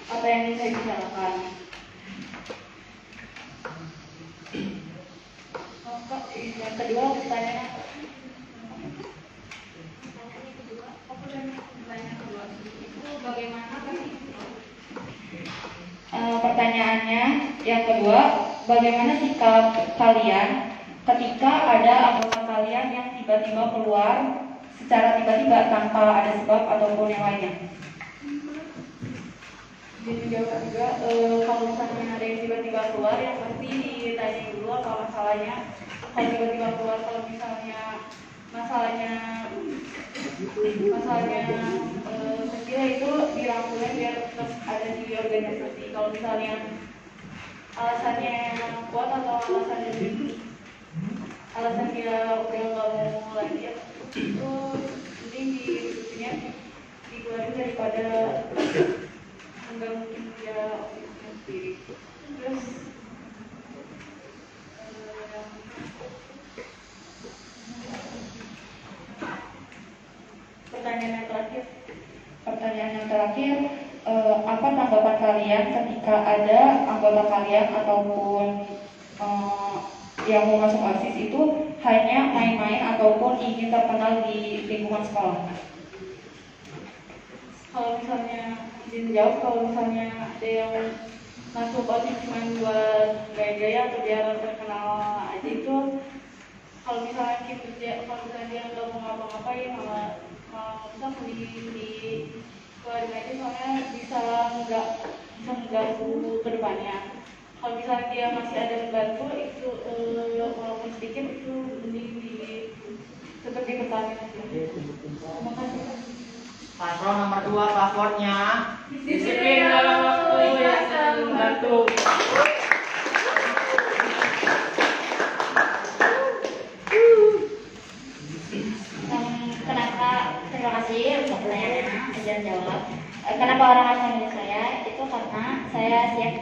apa yang saya bicarakan. Yang kedua pertanyaan pertanyaannya yang kedua, bagaimana sikap kalian ketika ada anggota kalian yang tiba-tiba keluar secara tiba-tiba tanpa ada sebab ataupun yang lainnya? Jadi jawab juga, kalau misalnya ada yang tiba-tiba keluar, yang pasti ditanya dulu apa masalahnya. Kalau tiba-tiba keluar, kalau misalnya masalahnya kecil itu dirangkulnya biar terus ada di organisasi. Kalau misalnya alasannya kuat atau alasan dia udah nggak mau lanjut, itu mending dihidupinnya dikeluarin daripada mengganggu dia ofisnya sendiri. Terus pertanyaan yang terakhir, apa tanggapan kalian ketika ada anggota kalian ataupun yang mau masuk OSIS itu hanya main-main ataupun ingin terkenal di lingkungan sekolah? Kalau misalnya izin jawab, kalau misalnya ada yang masuk OSIS cuma buat gaya-gaya atau biar terkenal aja, itu kalau misalnya dia nggak mau ngapa-ngapain malah bisa di keluarin aja, soalnya bisa mengganggu ke depannya. Kalau misalnya dia masih ada membantu itu walaupun sedikit itu mending tetap dipertahankan. Terima kasih. Paslon nomor 2, paspornya disiplin dalam waktu yang selalu membantu. Terima kasih untuk pertanyaannya. Izin jawab. Kenapa orang harus memilih saya? Itu karena saya siap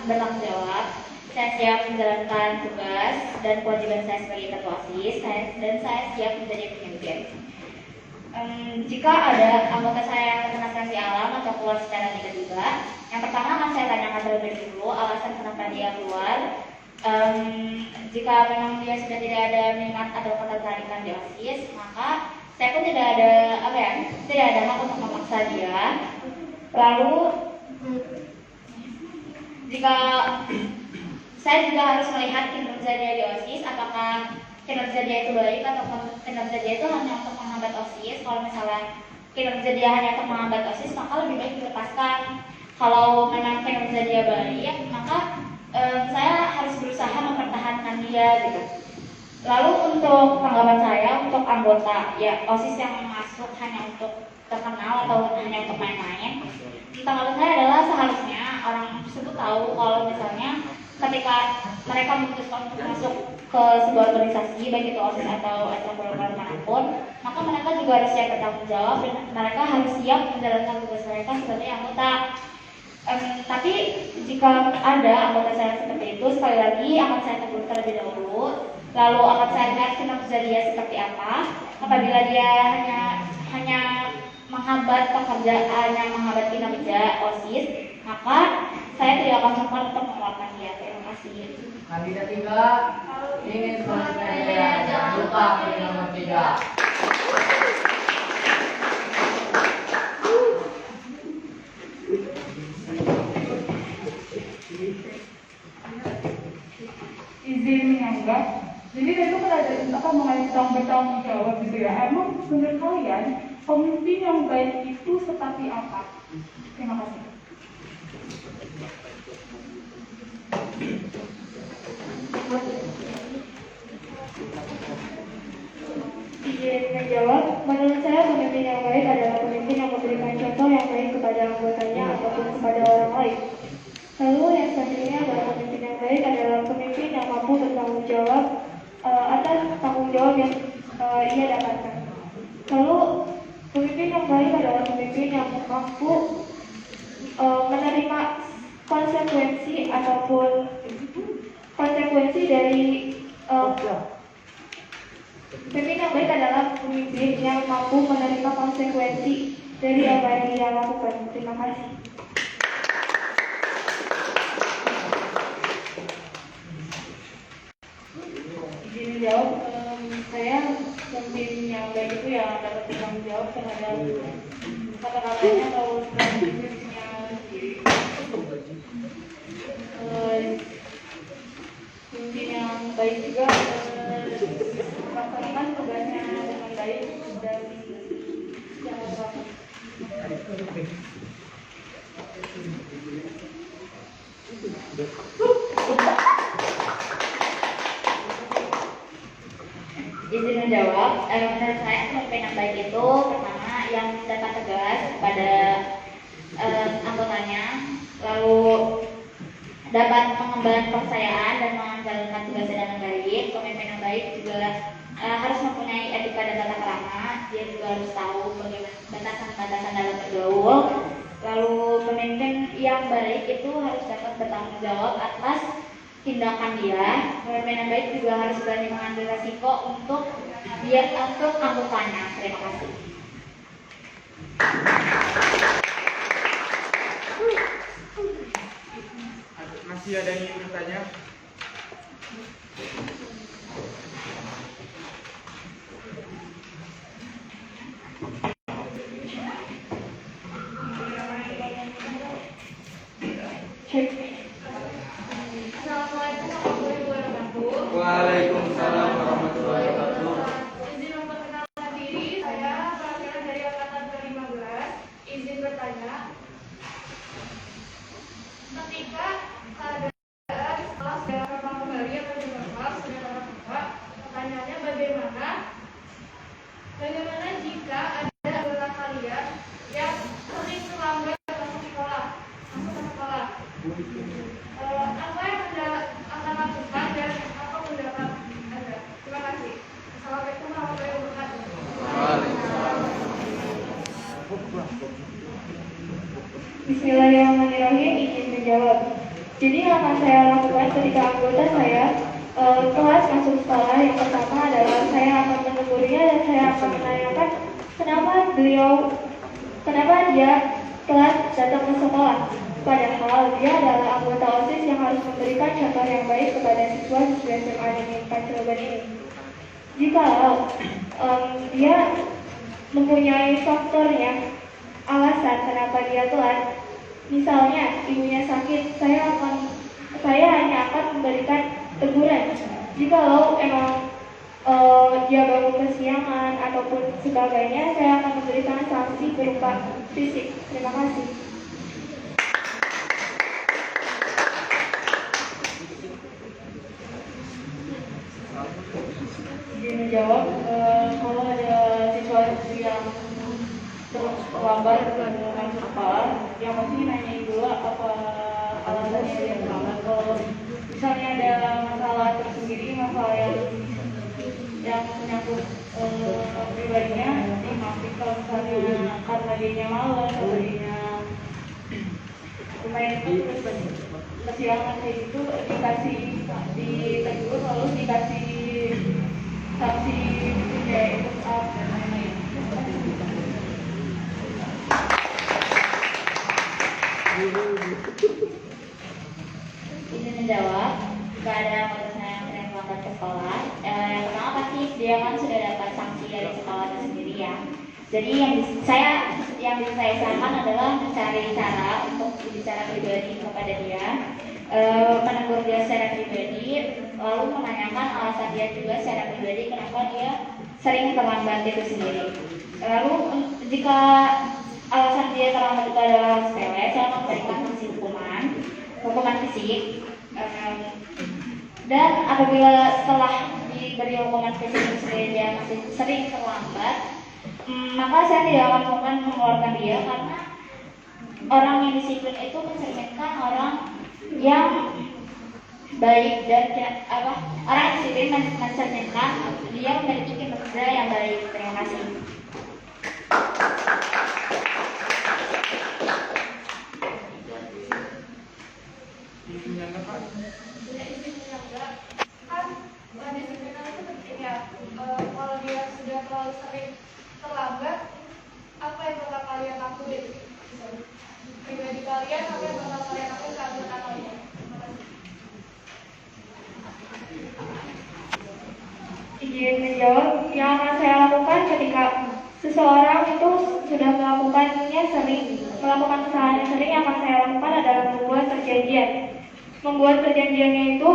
bertanggung jawab. Saya siap menjalankan tugas dan kewajiban saya sebagai ketua OSIS, dan saya siap menjadi pemimpin. Jika ada anggota saya yang terkena seleksi alam atau keluar secara tiba-tiba, yang pertama akan saya tanyakan terlebih dahulu alasan kenapa dia keluar. Jika memang dia sudah tidak ada minat atau ketertarikan di OSIS, maka saya pun tidak ada hak untuk memaksa dia. Lalu jika saya juga harus melihat kinerja dia di OSIS, apakah kinerja dia itu baik ataupun kinerja dia itu hanya untuk menghambat OSIS. Kalau misalnya kinerja dia hanya untuk menghambat OSIS, maka lebih baik dilepaskan. Kalau memang kinerja dia baik, maka saya harus berusaha mempertahankan dia gitu. Lalu untuk tanggapan saya untuk anggota ya OSIS yang masuk hanya untuk terkenal atau hanya untuk main-main, tanggapan saya adalah seharusnya orang tersebut tahu kalau misalnya ketika mereka memutuskan untuk masuk ke sebuah organisasi, baik itu OSIS atau ekstrakurikuler manapun, maka mereka juga harus siap bertanggung jawab dan mereka harus siap menjalankan tugas mereka sebagai anggota. Tapi jika ada anggota saya seperti itu, sekali lagi akan saya tegur terlebih dahulu, lalu akan saya lihat kinerja dia seperti apa. Apabila dia hanya menghambat pekerjaannya, menghambat kinerja OSIS, maka saya tidak akan sempat untuk mengeluarkan dia. Terima kasih. Kandidat 3 ingin selanjutnya jangan lupa pilih nomor 3. Izin menyanggah. Jadi itu kan ada mengaitkan bertanggung jawab gitu ya. Emang menurut kalian pemimpin yang baik itu seperti apa? Terima kasih. Izin menjawab, menurut saya pemimpin yang baik adalah pemimpin yang memberikan contoh yang baik kepada anggotanya ataupun kepada orang lain. Lalu yang selanjutnya adalah pemimpin yang baik adalah pemimpin yang mampu bertanggung jawab atas tanggung jawab yang ia dapatkan. Lalu pemimpin yang baik adalah pemimpin yang mampu menerima konsekuensi ataupun konsekuensi dari pemimpin yang baik adalah pemimpin yang mampu menerima konsekuensi dari apa yang ia lakukan. Terima kasih. Izin jawab, saya pemimpin yang baik itu yang dapat bertanggung jawab terhadap kata-katanya atau prinsipnya sendiri. Pemimpin yang baik juga melaksanakan tugasnya dengan baik dan jangan rapat. Izin menjawab, menurut saya pemimpin yang baik itu pertama yang dapat tegas kepada anggotanya, lalu dapat mengemban kepercayaan dan menjalankan tugasnya dengan baik. Pemimpin yang baik juga harus mempunyai etika dan tata krama. Dia juga harus tahu bagaimana batasan-batasan dalam bergaul. Lalu pemimpin yang baik itu harus dapat bertanggung jawab atas tindakan dia. Pemimpin yang baik juga harus berani mengambil resiko untuk anggotanya. Terima kasih. Masih ada yang ingin bertanya? Assalamualaikum warahmatullahi wabarakatuh. Waalaikumsalam warahmatullahi wabarakatuh. Izin memperkenalkan diri, saya perwakilan dari angkatan ke-15. Izin bertanya, ketika keadaan setelah saudara Bapak kembali atau di Bapak, saudara Bapak, pertanyaannya bagaimana jika ada anggota kalian yang sering terlambat masuk sekolah? Apa yang Anda akan lakukan dan apa pendapat Anda? Terima kasih. Assalamualaikum warahmatullahi wabarakatuh. Bismillahirrahmanirrahim. Izin menjawab. Jadi yang akan saya lakukan ketika anggota saya kelas masuk sekolah, yang pertama adalah saya akan menegurnya dan saya akan menanyakan kenapa dia telat datang ke sekolah. Padahal dia adalah anggota OSIS yang harus memberikan contoh yang baik kepada siswa-siswa SMA Negeri 4 Cilegon ini. Jikalau dia mempunyai faktornya, alasan kenapa dia telat, misalnya ibunya sakit, saya hanya akan memberikan teguran. Jikalau emang dia bangun kesiangan ataupun sebagainya, saya akan memberikan sanksi berupa fisik. Terima kasih. Izin menjawab, kalau ada siswa yang terlambat dengan kepala, yang pasti nanyain dulu apa alasannya dia terlambat. Kalau misalnya ada masalah tersendiri, masalah yang menyangkut pribadinya, dimaafin. Kalau misalnya karena dia malas atau dia lumayan terus kesiangan kayak gitu, ditegur lalu dikasih sanksi kayak up dan lain-lain. Izin menjawab, jika ada murid saya yang sering terlambat ke sekolah, yang pertama pasti dia kan sudah dapat sanksi dari sekolah itu sendiri ya. Jadi yang bisa saya sarankan adalah mencari cara untuk berbicara pribadi kepada dia, menegur dia secara pribadi, lalu menanyakan alasan dia juga secara pribadi kenapa dia sering terlambat itu sendiri. Lalu jika alasan dia terlambat itu adalah sepele, saya memberikan sanksi hukuman fisik. Dan apabila setelah diberi hukuman fisik tersebut dia masih sering terlambat, maka saya tidak akan mungkin mengeluarkan dia, karena orang yang disiplin itu mencerminkan orang yang baik, dan orang yang disiplin mencerminkan dia memiliki kinerja yang baik. Terima kasih. Kan disiplinan itu penting ya. Kalau dia sudah terlalu sering terlambat, apa yang bakal kalian lakuin? Pribadi kalian, apa yang bakal kalian lakuin ke anggota kalian? Izin menjawab, yang akan saya lakukan ketika seseorang itu sudah melakukan kesalahan yang sering, yang akan saya lakukan adalah membuat perjanjian. Membuat perjanjiannya itu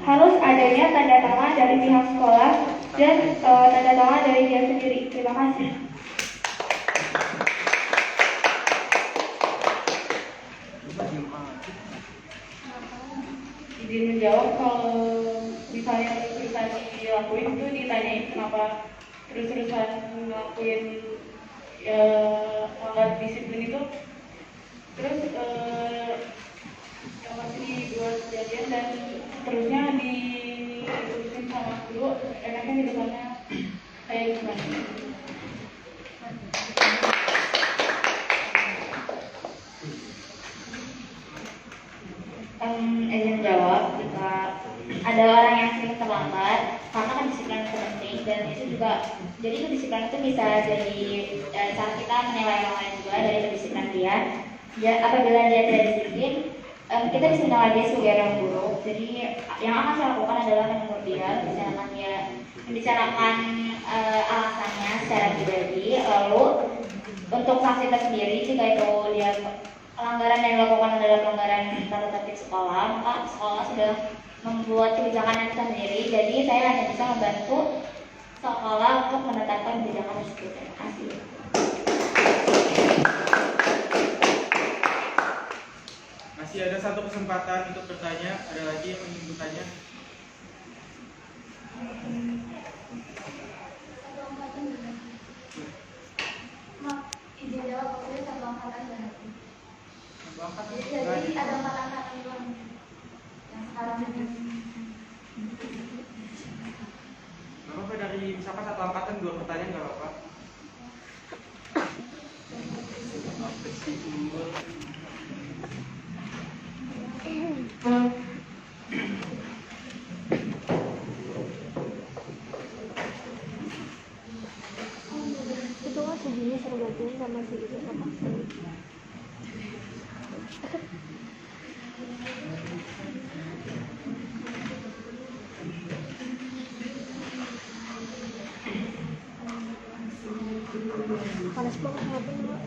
harus adanya tanda tangan dari pihak sekolah dan tanda tangan dari dia sendiri. Terima kasih. Izin menjawab, kalau misalnya terus-terusan dilakuin itu ditanyain kenapa terus-terusan ngelakuin melanggar disiplin itu, terus yang pasti dibuat perjanjian dan terusnya diturusin sama guru, enaknya di depannya kayak gimana. Izin jawab, jika ada orang yang sering terlambat, karena kan disiplin itu penting, dan itu juga, jadi kedisiplinan itu bisa jadi cara kita menilai orang lain juga dari kedisiplinan dia. Apabila dia tidak disiplin, kita bisa menilai dia sebagai orang buruk. Jadi yang akan saya lakukan adalah menegur dia, membicarakan alasannya secara pribadi. Lalu untuk sanksi tersendiri, jika itu dia pelanggaran yang dilakukan adalah pelanggaran tata tertib sekolah, maka sekolah sudah membuat kebijakan sendiri. Jadi saya hanya bisa membantu sekolah untuk menetapkan kebijakan tersebut. Terima kasih. Masih ada satu kesempatan untuk bertanya. Ada lagi yang ingin bertanya? Maaf, izin jawab, maksudnya satu angkatan dan Jadi jadi ada 4 angkatan doang yang sekarang ini. Gak apa-apa, dari misalkan satu angkatan 2 pertanyaan gak apa-apa. Itu kan segini serbatin sama segini sama panas banget ngapain, Mbak?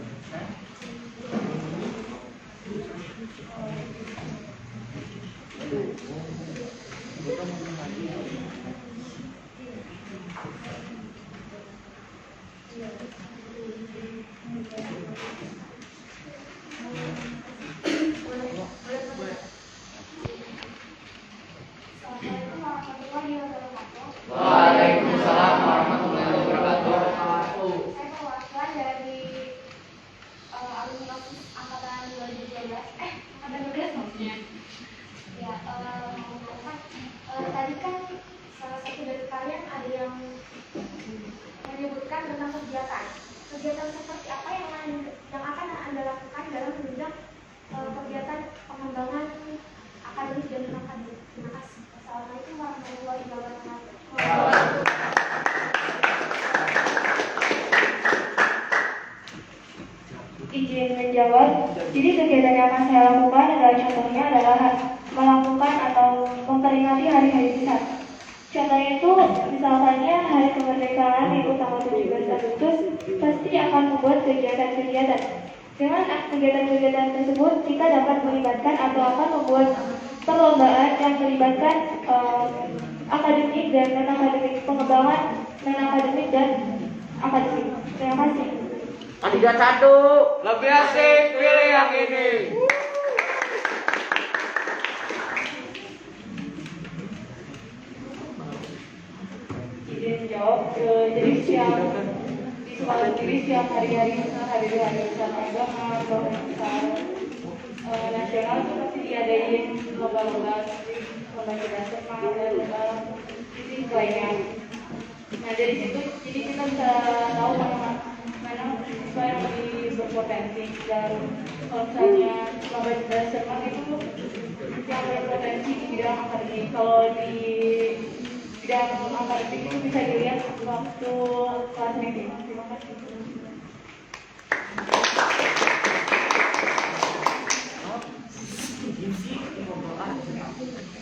Waalaikumsalam warahmatullahi wabarakatuh. Saya perwakilan dari alumni angkatan 2012. Angkatan 12 maksudnya. Ya, tadi kan salah satu dari kalian ada yang menyebutkan tentang kegiatan. Kegiatan seperti apa yang akan Anda lakukan dalam menunjang kegiatan pengembangan akademik dan non-akademik? Terima kasih. Assalamualaikum warahmatullahi wabarakatuh. Izin menjawab. Jadi kegiatan yang akan saya lakukan adalah contohnya adalah melakukan atau memperingati hari-hari besar. Contohnya itu misalkannya hari kemerdekaan yaitu tanggal 17 Agustus pasti akan membuat kegiatan-kegiatan. Dengan kegiatan-kegiatan tersebut kita dapat melibatkan atau akan membuat perlombaan yang melibatkan akademik dan non-akademik, pengembangan non-akademik dan akademik. Terima kasih. Kandidat 1 lebih asik, pilih yang ini. Izin jawab. Jadi di sekolah sendiri setiap hari-hari besar agama, program besar nasional itu pasti diadain lomba-lomba cerdas cermat dan lomba fisik lainnya. Nah dari situ jadi kita bisa tahu mana siswa yang lebih berpotensi, dan kalau misalnya lomba cerdas cermat itu yang berpotensi di bidang akademik. Kalau di bidang akademik itu bisa dilihat waktu kelas meeting. Terima kasih.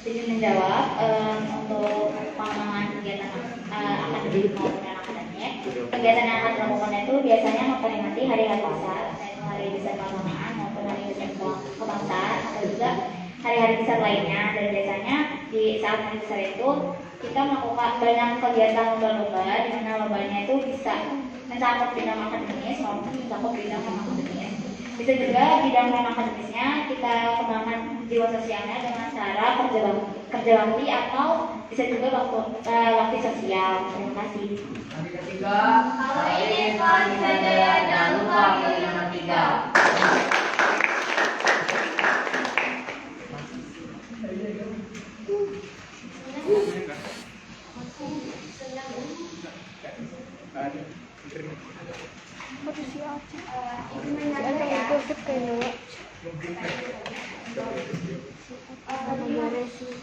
Izin menjawab untuk pengembangan kegiatan akademik maupun non-akademik. Kegiatan yang akan dilakukan itu biasanya memperingati hari-hari besar, yaitu hari besar keagamaan maupun hari besar kebangsaan atau juga hari-hari besar lainnya. Dan biasanya di saat hari besar itu kita melakukan banyak kegiatan lomba-lomba, di mana lombanya itu bisa mencakup bidang akademis maupun mencakup bidang non-akademis. Bisa juga bidang non-akademisnya kita kembangkan jiwa sosialnya dengan cara kerja bakti atau bisa juga bakti sosial. Terima kasih. Kandidat 3. Kalau ini sekolah bisa jaya, jangan lupa pilih nomor 3.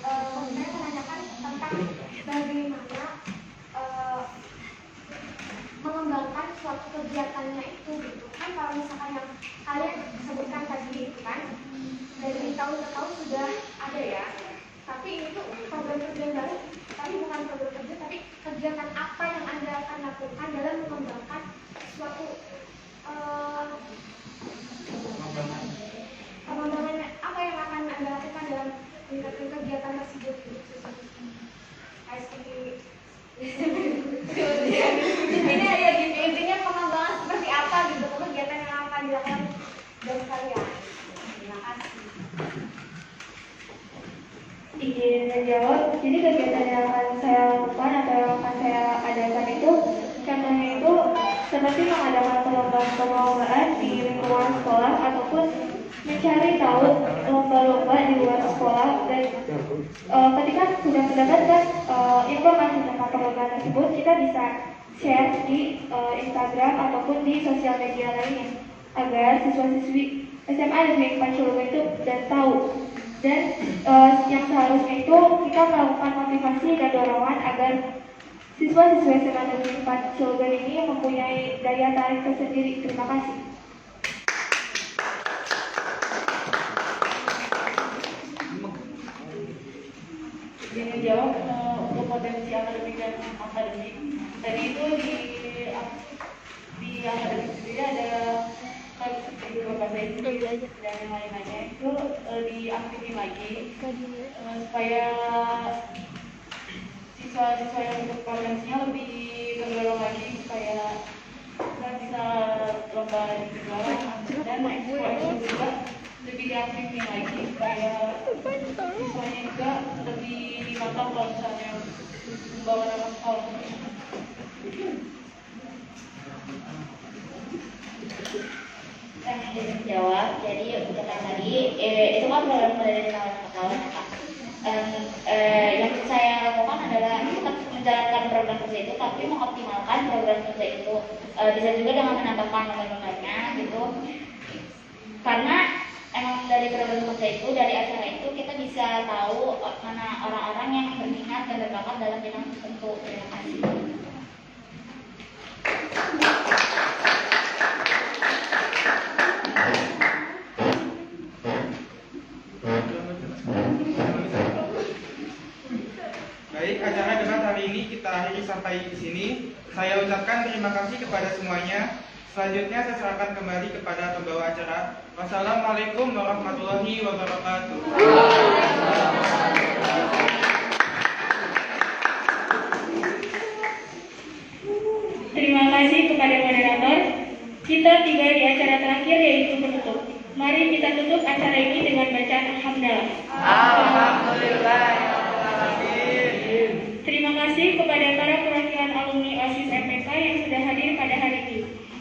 Saya menanyakan tentang bagaimana mengembangkan suatu kegiatannya itu gitu kan. Kalau misalkan yang kalian sebutkan tadi itu kan dari tahun ke tahun sudah ada ya, tapi ini tuh program kerja baru, tapi bukan program kerja, tapi kegiatan apa yang Anda akan lakukan dalam mengembangkan suatu pengembangan apa yang akan Anda lakukan dalam meningkatkan kegiatan tersebut gitu. Ini ya gitu, intinya pengembangan seperti apa gitu, kegiatan yang akan dilakukan dari kalian. Terima kasih. Izin menjawab. Jadi kegiatan yang akan saya lakukan atau yang akan saya adakan itu contohnya itu seperti mengadakan perlombaan di lingkungan sekolah ataupun mencari tahu lomba-lomba di luar sekolah. Dan ketika sudah mendapatkan informasi tentang perlombaan tersebut, kita bisa share di Instagram ataupun di sosial media lainnya agar siswa-siswi SMA Negeri 4 Cilegon itu dan tahu. Dan yang seharusnya itu kita melakukan motivasi dan dorongan agar siswa-siswa SMA Negeri 4 Cilegon ini mempunyai daya tarik tersendiri. Terima kasih. Ini jawab untuk potensi akademik dan akademik. Tadi itu di akademik sendiri ada beberapa bahasa Inggris dan yang lain-lainnya itu diaktifin lagi supaya siswa-siswa yang ikut potensinya lebih terdorong lagi supaya kita bisa lomba di negara dan ekspor juga lebih diaktifin lagi supaya siswanya juga lebih dimakan kalau misalnya membawa nama sekolah. Jawab. Jadi ucapan tadi itu kan program dari tahun Kak. Yang saya lakukan adalah tetap menjalankan program kerja itu, tapi mengoptimalkan program kerja itu. Bisa juga dengan menambahkan lembaga-lembaganya gitu. Karena emang dari program kerja itu, dari acara itu kita bisa tahu mana orang-orang yang berminat dan berbakat dalam bidang tertentu. Terima kasih. Baik, acara debat hari ini kita akhiri sampai di sini. Saya ucapkan terima kasih kepada semuanya. Selanjutnya saya serahkan kembali kepada pembawa acara. Wassalamualaikum warahmatullahi wabarakatuh. Terima kasih kepada moderator. Kita tiba di acara terakhir yaitu penutup. Mari kita tutup acara ini dengan bacaan Alhamdulillah. Alhamdulillah. Terima kasih kepada para perwakilan alumni OSIS MPK yang sudah hadir pada hari ini.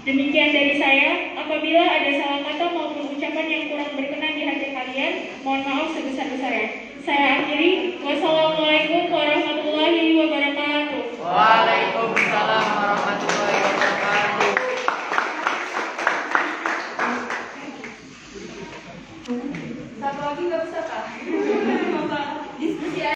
Demikian dari saya. Apabila ada salah kata maupun ucapan yang kurang berkenan di hati kalian, mohon maaf sebesar-besarnya. Saya akhiri. Wassalamualaikum warahmatullahi wabarakatuh. Waalaikumsalam warahmatullahi wabarakatuh. Satu lagi nggak bisa Kak?